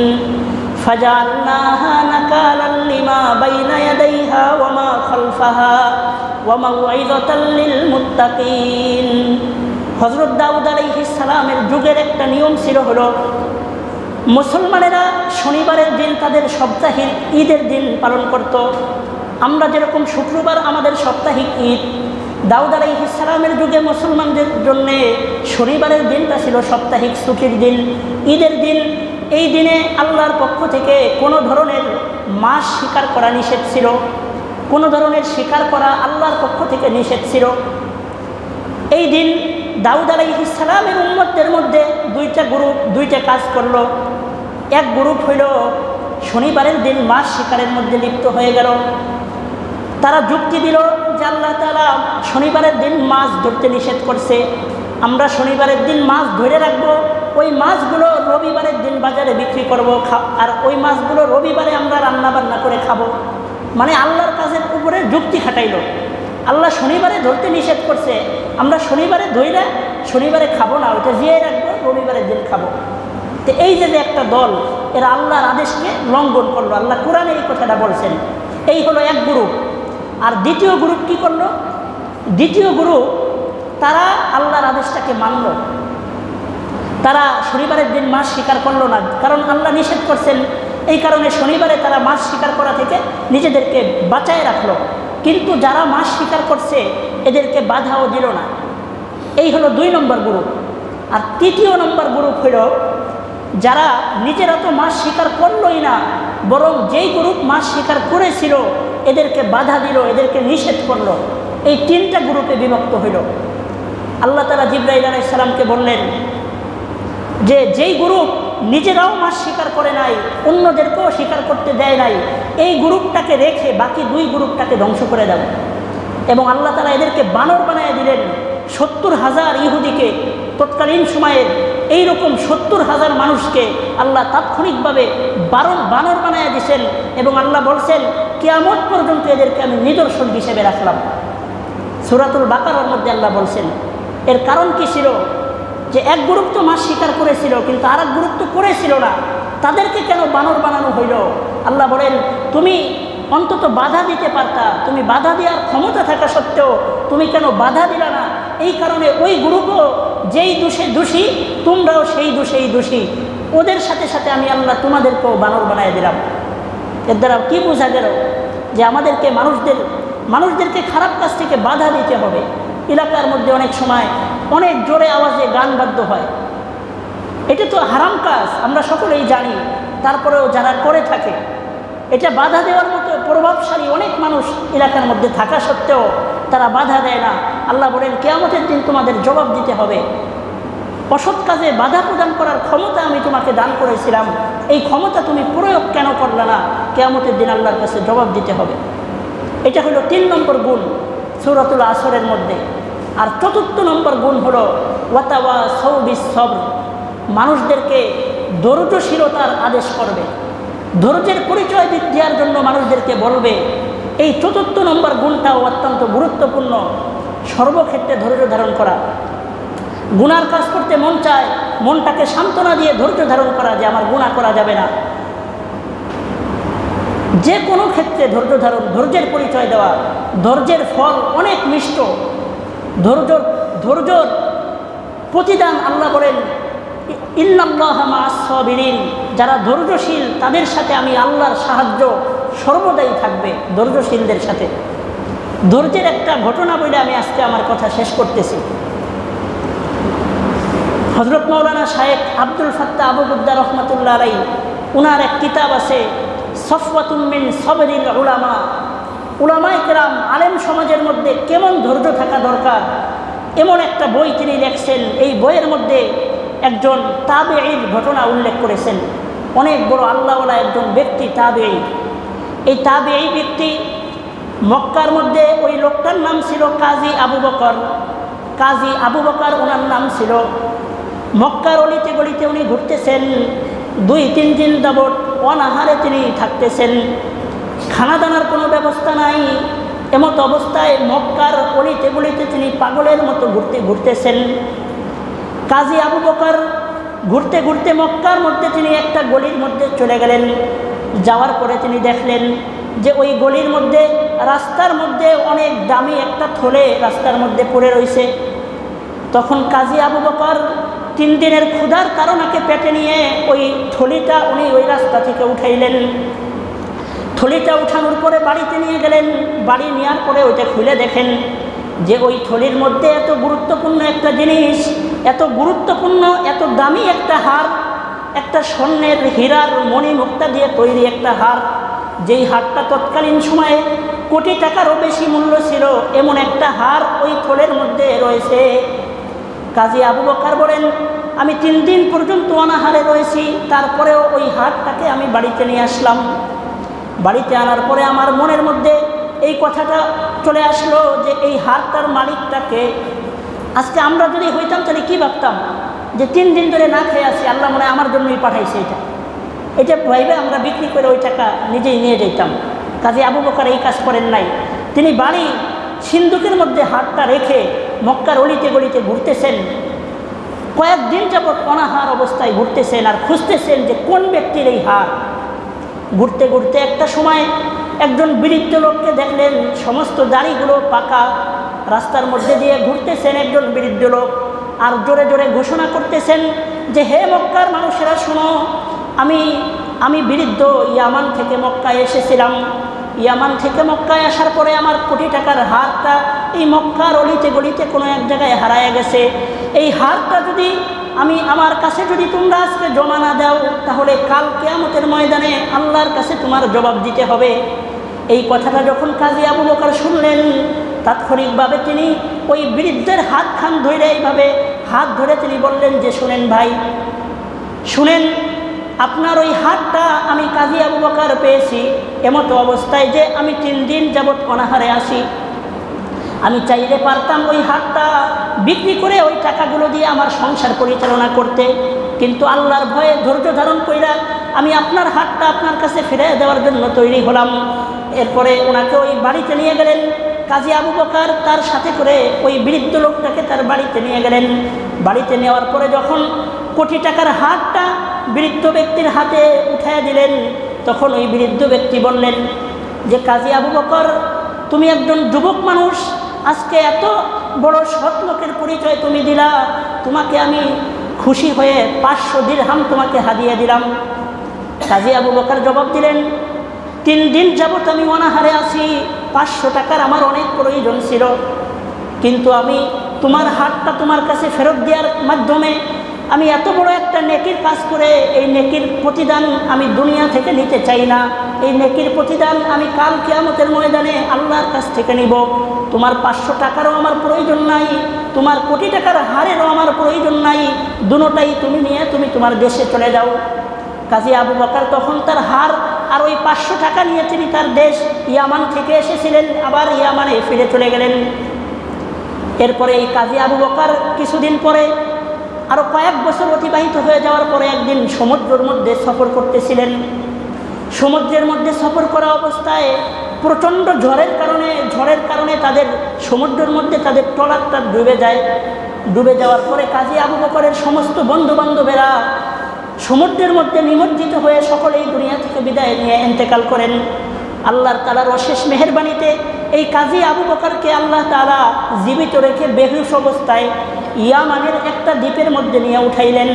ফাজআলনাহা নাকালান লিমা বাইনা ইয়াদাইহা ওয়া মা খালফাহা ওয়া মাউইযাতাল লিল মুত্তাকিন। হযরত দাউদ আলাইহিস সালামের যুগের একটা নিয়ম ছিল হলো, মুসলমানেরা শনিবারের দিন তাদের সাপ্তাহিক ঈদের দিন পালন করত। আমরা যেরকম শুক্রবার আমাদের সাপ্তাহিক ঈদ, দাউদ আলাইহিস সালামের যুগে মুসলমানদের জন্য শনিবারের দিনটা ছিল সাপ্তাহিক ছুটির দিন, ঈদের দিন। এই দিনে আল্লাহর পক্ষ থেকে কোনো ধরনের মাছ শিকার করা নিষেধ ছিল, কোনো ধরনের শিকার করা আল্লাহর পক্ষ থেকে নিষেধ ছিল। এই দিন দাউদ আলাইহিস সালামের উম্মতদের মধ্যে দুইটা কাজ করলো। এক গ্রুপ হইল শনিবারের দিন মাছ শিকারের মধ্যে লিপ্ত হয়ে গেল। তারা যুক্তি দিল যে আল্লাহ তাআলা শনিবারের দিন মাছ ধরতে নিষেধ করছে, আমরা শনিবারের দিন মাছ ধরে রাখবো, ওই মাছগুলো রবিবারের দিন বাজারে বিক্রি করব, আর ওই মাছগুলো রবিবারে আমরা রান্না বান্না করে খাবো। মানে আল্লাহর কাজের উপরে যুক্তি খাটাইল। আল্লাহ শনিবারে ধরতে নিষেধ করছে, আমরা শনিবারে ধইরা শনিবারে খাবো না, ওইটা জিয়ে রাখবো, রবিবারের দিন খাবো। তো এই যে একটা দল, এরা আল্লাহর আদেশকে লঙ্ঘন করলো। আল্লাহ কোরআনে এই কথাটা বলছেন। এই হলো এক গ্রুপ। আর দ্বিতীয় গ্রুপ কি করলো? দ্বিতীয় গ্রুপ, তারা আল্লাহর আদেশটাকে মানল। তারা শনিবারের দিন মাছ শিকার করলো না, কারণ আল্লাহ নিষেধ করছেন। এই কারণে শনিবারে তারা মাছ শিকার করা থেকে নিজেদেরকে বাঁচায় রাখলো। কিন্তু যারা মাছ শিকার করছে এদেরকে বাধাও দিল না। এই হলো 2 নম্বর গ্রুপ। আর 3 নম্বর গ্রুপ হলো যারা নিজেরা তো মাছ শিকার করলোই না, বরং যেই গ্রুপ মাছ শিকার করেছিল এদেরকে বাধা দিল, এদেরকে নিষেধ করলো। এই 3টা গ্রুপে বিভক্ত হইল। আল্লাহ তাআলা জিবরাইল আলাইহিস সালামকে বললেন যে যেই গ্রুপ নিজেরাও মাছ শিকার করে নাই, অন্যদেরকেও শিকার করতে দেয় নাই, এই গ্রুপটাকে রেখে বাকি 2 গ্রুপটাকে ধ্বংস করে দাও। এবং আল্লাহ তাআলা এদেরকে বানর বানিয়ে দিলেন। 70,000 ইহুদিকে, তৎকালীন সময়ের এইরকম 70,000 মানুষকে আল্লাহ তাৎক্ষণিকভাবে বানর বানিয়ে দিয়েছেন। এবং আল্লাহ বলছেন কিয়ামত পর্যন্ত এদেরকে আমি নিদর্শন হিসেবে রাখলাম। সূরাতুল বাকারার মধ্যে আল্লাহ বলছেন। এর কারণ কি ছিল? যে এক গ্রুপ তো মাছ শিকার করেছিল, কিন্তু আর এক গ্রুপ তো করেছিল না, তাদেরকে কেন বানর বানানো হইল? আল্লাহ বলেন তুমি অন্তত বাধা দিতে পারতা, তুমি বাধা দেওয়ার ক্ষমতা থাকা সত্ত্বেও তুমি কেন বাধা দিলা না? এই কারণে ওই গ্রুপও যেই দোষে দোষী, তোমরাও সেই দোষেই দোষী। ওদের সাথে সাথে আমি আল্লাহ তোমাদেরকেও বানর বানিয়ে দিলাম। এর দ্বারা কি বোঝা গেল? যে আমাদেরকে মানুষদেরকে খারাপ কাজ থেকে বাধা দিতে হবে। এলাকার মধ্যে অনেক সময় অনেক জোরে আওয়াজে গান বাদ্য হয়, এটা তো হারাম কাজ, আমরা সকলেই জানি। তারপরেও যারা করে থাকে, এটা বাধা দেওয়ার মতো প্রভাবশালী অনেক মানুষ এলাকার মধ্যে থাকা সত্ত্বেও তারা বাধা দেয় না। আল্লাহ বলেন কিয়ামতের দিন তোমাদের জবাব দিতে হবে। অসৎ কাজে বাধা প্রদান করার ক্ষমতা আমি তোমাকে দান করেছিলাম, এই ক্ষমতা তুমি প্রয়োগ কেন করলে না? কিয়ামতের দিন আল্লাহর কাছে জবাব দিতে হবে। এটা হলো 3 নম্বর গুণ সূরাতুল আসরের মধ্যে। আর 4th নম্বর গুণ হলো ওয়াতাওয়াসাউ বিস-সবর, মানুষদেরকে ধৈর্যশীলতার আদেশ করবে, ধৈর্যের পরিচয় দেওয়ার জন্য মানুষদেরকে বলবে। এই 4th নম্বর গুণটাও অত্যন্ত গুরুত্বপূর্ণ, সর্বক্ষেত্রে ধৈর্য ধারণ করা। গুনার কাজ করতে মন চায়, মনটাকে সান্ত্বনা দিয়ে ধৈর্য ধারণ করা যে আমার গুনাহ করা যাবে না। যে কোনো ক্ষেত্রে ধৈর্য ধারণ, ধৈর্যের পরিচয় দেওয়া। ধৈর্যের ফল অনেক মিষ্ট। ধৈর্যর প্রতিদান আল্লাহ বলেন ইন্নাল্লাহা মা'আস সাবিরিন, যারা ধৈর্যশীল তাদের সাথে আমি আল্লাহর সাহায্য সর্বদাই থাকবে, ধৈর্যশীলদের সাথে। ধৈর্যের একটা ঘটনা বলে আমি আজকে আমার কথা শেষ করতেছি। হযরত মাওলানা শায়েখ আব্দুল ফাত্তাহ আবু বুদ্দা রহমাতুল্লাহ আলাইহি, উনার এক কিতাব আছে সফওয়াতুম মিন সবরিল উলামা। উলামায়ে কেরাম, আলেম সমাজের মধ্যে কেমন ধৈর্য থাকা দরকার, এমন একটা বই তিনি লিখছেন। এই বইয়ের মধ্যে একজন তাবেঈর ঘটনা উল্লেখ করেছেন। অনেক বড় আল্লাহওয়ালা একজন ব্যক্তি তাবেঈ। এই তাবেঈ ব্যক্তি মক্কার মধ্যে, ওই লোকটার নাম ছিল কাজী আবু বকর। কাজী আবু বকর ওনার নাম ছিল। মক্কার অলিতে গলিতে উনি ঘুরতেছেন। 2-3 দিন যাবৎ অনাহারে তিনি থাকতেছেন, খানা দানার কোনো ব্যবস্থা নাই। এমত অবস্থায় মক্কার অলিতে গলিতে তিনি পাগলের মতো ঘুরতেছেন। কাজী আবু বকর ঘুরতে ঘুরতে মক্কার মধ্যে তিনি একটা গলির মধ্যে চলে গেলেন। যাওয়ার পরে তিনি দেখলেন যে ওই গলির মধ্যে, রাস্তার মধ্যে অনেক দামি একটা থলে রাস্তার মধ্যে পড়ে রয়েছে। তখন কাজী আবু বকর 3 দিনের ক্ষুধার কারণকে পেটে নিয়ে ওই থলিটা উনি ওই রাস্তা থেকে উঠাইলেন। থলিটা উঠানোর পরে বাড়িতে নিয়ে গেলেন। বাড়ি নেওয়ার পরে ওইটা খুলে দেখেন যে ওই থলির মধ্যে এত গুরুত্বপূর্ণ একটা জিনিস, এত গুরুত্বপূর্ণ, এত দামি একটা হার, একটা স্বর্ণের হীরার মণিমুক্তা দিয়ে তৈরি একটা হার, যেই হারটা তৎকালীন সময়ে কোটি টাকারও বেশি মূল্য ছিল। এমন একটা হার ওই থলের মধ্যে রয়েছে। কাজী আবু বকর বলেন, আমি 3 দিন পর্যন্ত অনাহারে রয়েছি, তারপরেও ওই হারটাকে আমি বাড়িতে নিয়ে আসলাম। বাড়িতে আনার পরে আমার মনের মধ্যে এই কথাটা চলে আসলো যে এই হারটার মালিকটাকে। আজকে আমরা যদি হইতাম তাহলে কী ভাবতাম যে 3 দিন ধরে না খেয়ে আসি, আল্লাহ মনে হয় আমার জন্যই পাঠাইছে এটা ভাইবে আমরা বিক্রি করে ওই টাকা নিজেই নিয়ে যেতাম। কাজী আবু বকর এই কাজ করেন নাই। তিনি বাড়ি সিন্দুকের মধ্যে হারটা রেখে মক্কার অলিতে গলিতে ঘুরতেছেন। কয়েকদিন যাবৎ অনাহার অবস্থায় ঘুরতেছেন আর খুঁজতেছেন যে কোন ব্যক্তির এই হার। ঘুরতে ঘুরতে একটা সময় একজন বৃদ্ধ লোককে দেখলেন, সমস্ত দাড়িগুলো পাকা, রাস্তার মধ্যে দিয়ে ঘুরতেছেন একজন বৃদ্ধ লোক, আর জোরে জোরে ঘোষণা করতেছেন যে হে মক্কার মানুষেরা শোনো, আমি বৃদ্ধ, ইয়ামান থেকে মক্কায় এসেছিলাম। ইয়ামান থেকে মক্কায় আসার পরে আমার কোটি টাকার হারটা এই মক্কার অলিতে গলিতে কোনো এক জায়গায় হারায় গেছে। এই হারটা যদি আমার কাছে যদি তোমরা আজকে জমা না দাও, তাহলে কাল কিয়ামতের ময়দানে আল্লাহর কাছে তোমার জবাব দিতে হবে। এই কথাটা যখন কাজী আবু বকর শুনলেন, তাৎক্ষণিকভাবে তিনি ওই বৃদ্ধের হাতখান ধরে এইভাবে হাত ধরে তিনি বললেন যে শুনেন ভাই, শুনেন, আপনার ওই হাতটা আমি কাজী আবু বকর পেয়েছি এমত অবস্থায় যে আমি 3 দিন যাবৎ অনাহারে আসি। আমি চাইলে পারতাম ওই হাতটা বিক্রি করে ওই টাকাগুলো দিয়ে আমার সংসার পরিচালনা করতে, কিন্তু আল্লাহর ভয়ে ধৈর্য ধারণ কইরা আমি আপনার হাতটা আপনার কাছে ফিরে দেওয়ার জন্য তৈরি হলাম। এরপরে ওনাকে ওই বাড়িতে নিয়ে গেলেন। কাজী আবু বকর তার সাথে করে ওই বৃদ্ধ লোকটাকে তার বাড়িতে নিয়ে গেলেন। বাড়িতে নেওয়ার পরে যখন কোটি টাকার হাতটা বৃদ্ধ ব্যক্তির হাতে উঠায় দিলেন, তখন ওই বৃদ্ধ ব্যক্তি বললেন যে কাজী আবু বকর, তুমি একজন যুবক মানুষ, আজকে এত বড় সৎ লোকের পরিচয় তুমি দিলা, তোমাকে আমি খুশি হয়ে 500 দিরহাম তোমাকে হাদিয়া দিলাম। কাজী আবু বকর জবাব দিলেন, 3 দিন যাবত আমি অনাহারে আছি, 500 টাকার আমার অনেক প্রয়োজন ছিল, কিন্তু আমি তোমার হাতটা তোমার কাছে ফেরত দেওয়ার মাধ্যমে আমি এত বড় একটা নেকির কাজ করে এই নেকির প্রতিদান আমি দুনিয়া থেকে নিতে চাই না, এই নেকির প্রতিদান আমি কাল কিয়ামতের ময়দানে আল্লাহর কাছ থেকে নিব। তোমার 500 টাকারও আমার প্রয়োজন নাই, তোমার কোটি টাকার হারেরও আমার প্রয়োজন নাই, দুটোটাই তুমি নিয়ে তুমি তোমার দেশে চলে যাও। কাজী আবু বকর তখন তার হার আর ওই 500 টাকা নিয়ে তিনি তার দেশ ইয়ামান থেকে এসেছিলেন, আবার ইয়ামানে ফিরে চলে গেলেন। এরপরে এই কাজী আবু বকর কিছুদিন পরে আরও কয়েক বছর অতিবাহিত হয়ে যাওয়ার পরে একদিন সমুদ্রের মধ্যে সফর করতেছিলেন। সমুদ্রের মধ্যে সফর করা অবস্থায় প্রচণ্ড ঝড়ের কারণে তাদের সমুদ্রের মধ্যে তাদের ট্রলারটা ডুবে যায়। ডুবে যাওয়ার পরে কাজী আবু বকরের সমস্ত বন্ধুবান্ধবেরা সমুদ্রের মধ্যে নিমজ্জিত হয়ে সকলেই দুনিয়া থেকে বিদায় নিয়ে ইন্তেকাল করেন। আল্লাহ তাআলার অশেষ মেহেরবানিতে এই কাজী আবু বকরকে আল্লাহ তাআলা জীবিত রেখে বেহুশ অবস্থায় ইয়ামানের একটা দ্বীপের মধ্যে নিয়ে উঠাইলেন।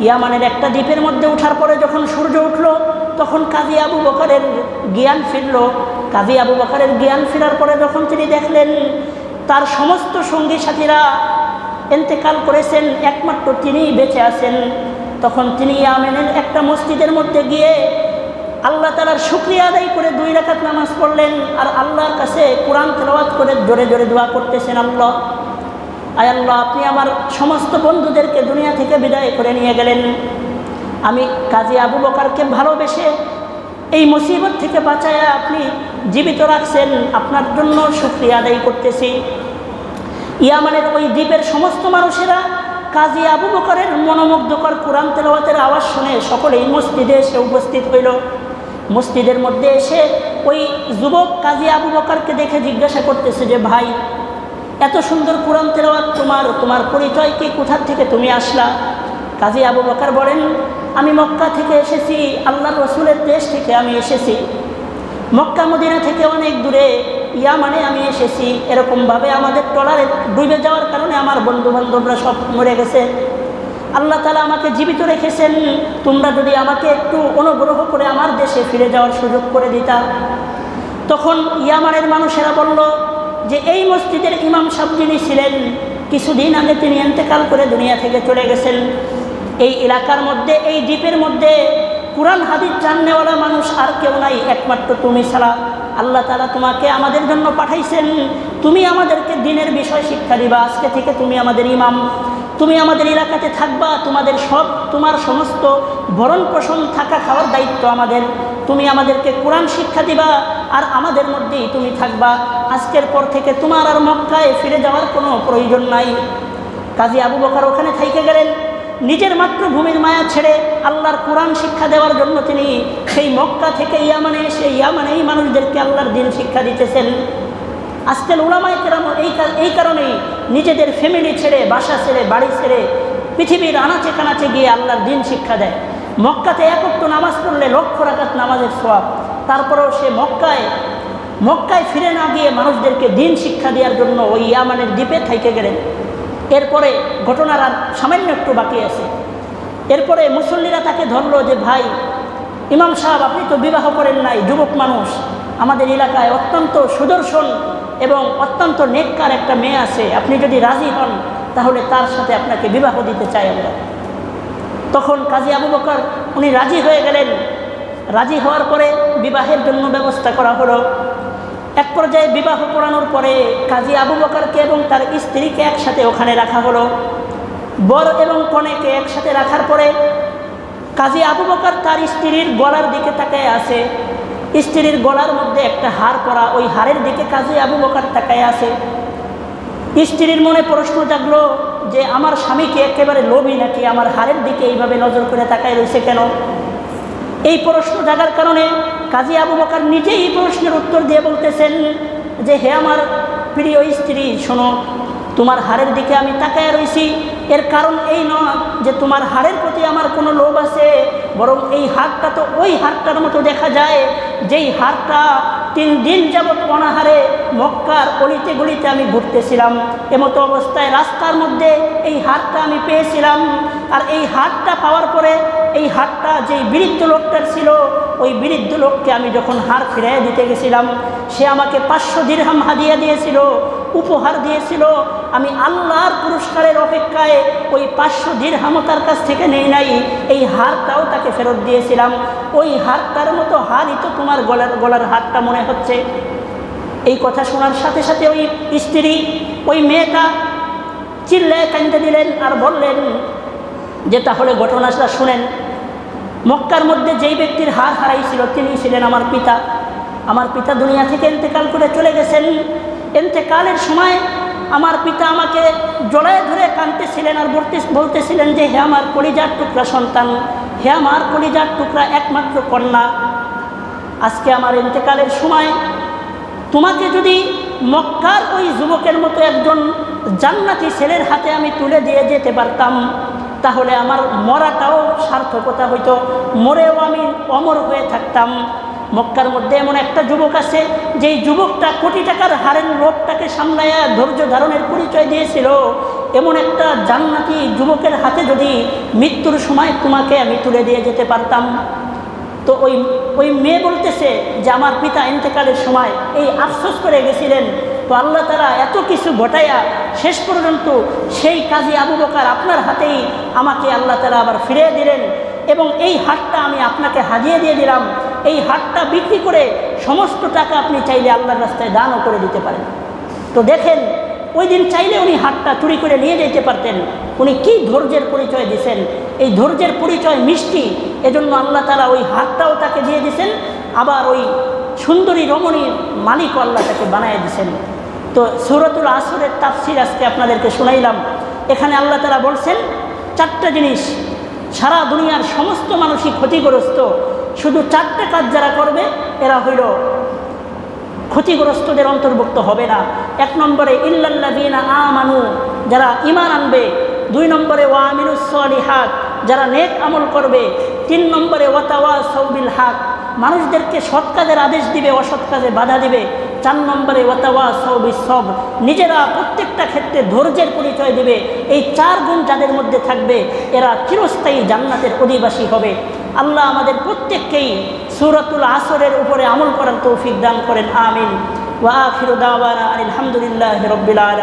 ইয়ামানের একটা দ্বীপের মধ্যে ওঠার পরে যখন সূর্য উঠল তখন কাজী আবু বকরের জ্ঞান ফিরল। কাজী আবু বকরের জ্ঞান ফেরার পরে যখন তিনি দেখলেন তার সমস্ত সঙ্গী সাথীরা ইন্তেকাল করেছেন, একমাত্র তিনিই বেঁচে আছেন, তখন তিনি ইয়ামানের একটা মসজিদের মধ্যে গিয়ে আল্লাহ তাআলার শুকরিয়া আদায় করে 2 রাকাত নামাজ পড়লেন আর আল্লাহর কাছে কোরআন তেলাওয়াত করে জোরে জোরে দোয়া করতেছেন, আল্লাহ আয় আল্লাহ, আপনি আমার সমস্ত বন্ধুদেরকে দুনিয়া থেকে বিদায় করে নিয়ে গেলেন, আমি কাজী আবু বকরকে ভালোবেসে এই মুসিবত থেকে বাঁচায় আপনি জীবিত রাখছেন, আপনার জন্য শুকরিয়া আদায় করতেছি। ইয়ামানের ওই দ্বীপের সমস্ত মানুষেরা কাজী আবু বকরের মনোমুগ্ধকর কোরআন তেলাওয়াতের আওয়াজ শুনে সকলেই মসজিদে এসে উপস্থিত হইল। মসজিদের মধ্যে এসে ওই যুবক কাজী আবু বকরকে দেখে জিজ্ঞাসা করতেছে যে, ভাই, এত সুন্দর কোরআন তেলাওয়াত তোমার পরিচয় কি, কোথা থেকে তুমি আসলা? কাজী আবু বকর বলেন, আমি মক্কা থেকে এসেছি, আল্লাহর রসুলের দেশ থেকে আমি এসেছি, মক্কা মদিনা থেকে অনেক দূরে ইয়ামানে আমি এসেছি। এরকমভাবে আমাদের ট্রলারে ডুবে যাওয়ার কারণে আমার বন্ধুবান্ধবরা সব মরে গেছে, আল্লাহ তাআলা আমাকে জীবিত রেখেছেন, তোমরা যদি আমাকে একটু অনুগ্রহ করে আমার দেশে ফিরে যাওয়ার সুযোগ করে দিতা। তখন ইয়ামানের মানুষেরা বলল যে, এই মসজিদের ইমাম সাহেব যিনি ছিলেন কিছুদিন আগে তিনি ইন্তেকাল করে দুনিয়া থেকে চলে গেছেন। এই এলাকার মধ্যে, এই দ্বীপের মধ্যে কুরআন হাদিস জাননেওয়ালা মানুষ আর কেউ নাই, একমাত্র তুমি ছাড়া। আল্লাহ তাআলা তোমাকে আমাদের জন্য পাঠাইছেন, তুমি আমাদেরকে দ্বীনের বিষয় শিক্ষা দিবা, আজকে থেকে তুমি আমাদের ইমাম, তুমি আমাদের এলাকাতে থাকবা, তোমার সমস্ত ভরণ পোষণ থাকা খাওয়ার দায়িত্ব আমাদের, তুমি আমাদেরকে কোরআন শিক্ষা দিবা আর আমাদের মধ্যেই তুমি থাকবা, আজকের পর থেকে তোমার আর মক্কায় ফিরে যাওয়ার কোনো প্রয়োজন নাই। কাজী আবু বকর ওখানে থেকে গেলেন, নিজের মাতৃভূমির মায়া ছেড়ে আল্লাহর কোরআন শিক্ষা দেওয়ার জন্য তিনি সেই মক্কা থেকে ইয়ামানে এসে ইয়ামানেই মানুষদেরকে আল্লাহর দ্বীন শিক্ষা দিতেছেন। আজকাল উলামায়ে কেরাম এই কারণেই নিজেদের ফ্যামিলি ছেড়ে, বাসা ছেড়ে, বাড়ি ছেড়ে পৃথিবীর আনাচে কানাচে গিয়ে আল্লাহর দ্বীন শিক্ষা দেয়। মক্কাতে 1 ওয়াক্ত নামাজ পড়লে 1,00,000 রাকাত নামাজের সওয়াব, তারপরেও সে মক্কায় ফিরে না গিয়ে মানুষদেরকে দ্বীন শিক্ষা দেওয়ার জন্য ওই ইয়ামানের দ্বীপে থেকে গেলেন। এরপরে ঘটনার আর সামান্য একটু বাকি আছে। এরপরে মুসল্লিরা তাকে ধরলো যে, ভাই ইমাম সাহেব, আপনি তো বিবাহ করেন নাই, যুবক মানুষ, আমাদের এলাকায় অত্যন্ত সুদর্শন এবং অত্যন্ত নেককার একটা মেয়ে আছে, আপনি যদি রাজি হন তাহলে তার সাথে আপনাকে বিবাহ দিতে চাই আমরা। তখন কাজী আবু বকর উনি রাজি হয়ে গেলেন। রাজি হওয়ার পরে বিবাহের জন্য ব্যবস্থা করা হলো। এক পর্যায়ে বিবাহ পড়ানোর পরে কাজী আবু বকরকে এবং তার স্ত্রীকে একসাথে ওখানে রাখা হলো। বর এবং কনেকে একসাথে রাখার পরে কাজী আবু বকর তার স্ত্রীর গলার দিকে তাকায় আছে, স্ত্রীর গলার মধ্যে একটা হার পরা, ওই হারের দিকে কাজী আবু বকর তাকায় আছে। স্ত্রীর মনে প্রশ্ন জাগলো যে, আমার স্বামী কি একেবারে লোভী নাকি, আমার হারের দিকে এইভাবে নজর করে তাকায় রয়েছে কেন? এই প্রশ্ন জাগার কারণে কাজী আবু বকর নিজেই এই প্রশ্নের উত্তর দিয়ে বলতেছেন যে, হে আমার প্রিয় স্ত্রী, শোনো, তোমার হারের দিকে আমি তাকায় রয়েছি, এর কারণ এই নয় যে তোমার হারের প্রতি আমার কোনো লোভ আছে, বরং এই হারটা তো ওই হারটার মতো দেখা যায় যেই হারটা 3 দিন যাবৎ অনাহারে মক্কার অলিতে গলিতে আমি ঘুরতেছিলাম, এমতো অবস্থায় রাস্তার মধ্যে এই হারটা আমি পেয়েছিলাম। আর এই হারটা পাওয়ার পরে এই হারটা যেই বৃদ্ধ লোকটার ছিল, ওই বৃদ্ধ লোককে আমি যখন হার ফিরিয়ে দিতে গেছিলাম, সে আমাকে 500 দিরহাম হাদিয়া দিয়েছিল। উপহার দিয়েছিল, আমি আল্লাহর পুরস্কারের অপেক্ষায় ওই 500 দিরহামও তার কাছ থেকে নেই নাই, এই হারটাও তাকে ফেরত দিয়েছিলাম। ওই হারটার মতো হারই তো তোমার গলার হারটা মনে হচ্ছে। এই কথা শোনার সাথে সাথে ওই স্ত্রী, ওই মেয়েটা চিল্লায় কাঁদতে দিলেন আর বললেন যে তাহলে ঘটনাটা শুনেন। মক্কার মধ্যে যেই ব্যক্তির হার হারাইছিল তিনি ছিলেন আমার পিতা। আমার পিতা দুনিয়া থেকে ইন্তেকাল করে চলে গেছেন। ইন্তেকালের সময় আমার পিতা আমাকে জড়ায় ধরে কাঁদতেছিলেন আর বলতেছিলেন যে হে আমার কলিজার টুকরা সন্তান, হে আমার কলিজার টুকরা একমাত্র কন্যা, আজকে আমার ইন্তেকালের সময় তোমাকে যদি মক্কার ওই যুবকের মতো একজন জান্নাতি ছেলের হাতে আমি তুলে দিয়ে যেতে পারতাম তাহলে আমার মরাটাও সার্থকতা হইতো, মরেও আমি অমর হয়ে থাকতাম। মক্কার মধ্যে এমন একটা যুবক আছে যেই যুবকটা কোটি টাকার হারের লোভটাকে সামলাইয়া ধৈর্য ধারণের পরিচয় দিয়েছিল। এমন একটা জান্নাতি যুবকের হাতে যদি মৃত্যুর সময় তোমাকে আমি তুলে দিয়ে যেতে পারতাম। তো ওই মেয়ে বলতেছে যে আমার পিতা ইন্তেকালের সময় এই আফসোস করে গেছিলেন, তো আল্লাহ তাআলা এত কিছু ঘটাইয়া শেষ পর্যন্ত সেই কাজী আবু বকর আপনার হাতেই আমাকে আল্লাহ তাআলা আবার ফিরিয়ে দিলেন এবং এই হাটটা আমি আপনাকে হাদিয়ে দিয়ে দিলাম। এই হাটটা বিক্রি করে সমস্ত টাকা আপনি চাইলে আল্লাহর রাস্তায় দানও করে দিতে পারেন। তো দেখেন ওই দিন চাইলে উনি হাটটা চুরি করে নিয়ে যেতে পারতেন। উনি কি ধৈর্যের পরিচয় দিয়েছেন, এই ধৈর্যের পরিচয় মিষ্টি, এজন্য আল্লাহ তাআলা ওই হাটটাও তাকে দিয়ে দিয়েছেন, আবার ওই সুন্দরী রমণীর মালিকও আল্লাহ তাকে বানায় দিয়েছেন। তো সূরাতুল আসরের তাফসীর আজকে আপনাদেরকে শোনাইলাম। এখানে আল্লাহ তাআলা বলছেন 4টা জিনিস, সারা দুনিয়ার সমস্ত মানুষই ক্ষতিগ্রস্ত, শুধু 4টা কাজ যারা করবে এরা হইল ক্ষতিগ্রস্তদের অন্তর্ভুক্ত হবে না। 1 নম্বরে ইল্লাল্লাযীনা আমানু, যারা ঈমান আনবে। 2 নম্বরে ওয়া আমিলুস সলিহাত, যারা নেক আমল করবে। 3 নম্বরে ওয়াতাওয়াসাউ বিল হক, মানুষদেরকে সৎ কাজের আদেশ দিবে, অসৎ কাজে বাধা দিবে। 4 নম্বরে ওয়াতাওয়াসাউ বিস সবর, নিজেরা প্রত্যেকটা ক্ষেত্রে ধৈর্যের পরিচয় দিবে। এই 4 গুণ যাদের মধ্যে থাকবে এরা চিরস্থায়ী জান্নাতের অধিবাসী হবে। আল্লাহ আমাদের প্রত্যেককেই সূরাতুল আসরের উপরে আমল করার তৌফিক দান করেন, আমিন। ওয়া আখিরু দাওয়ানা আলহামদুলিল্লাহি রাব্বিল আলামিন।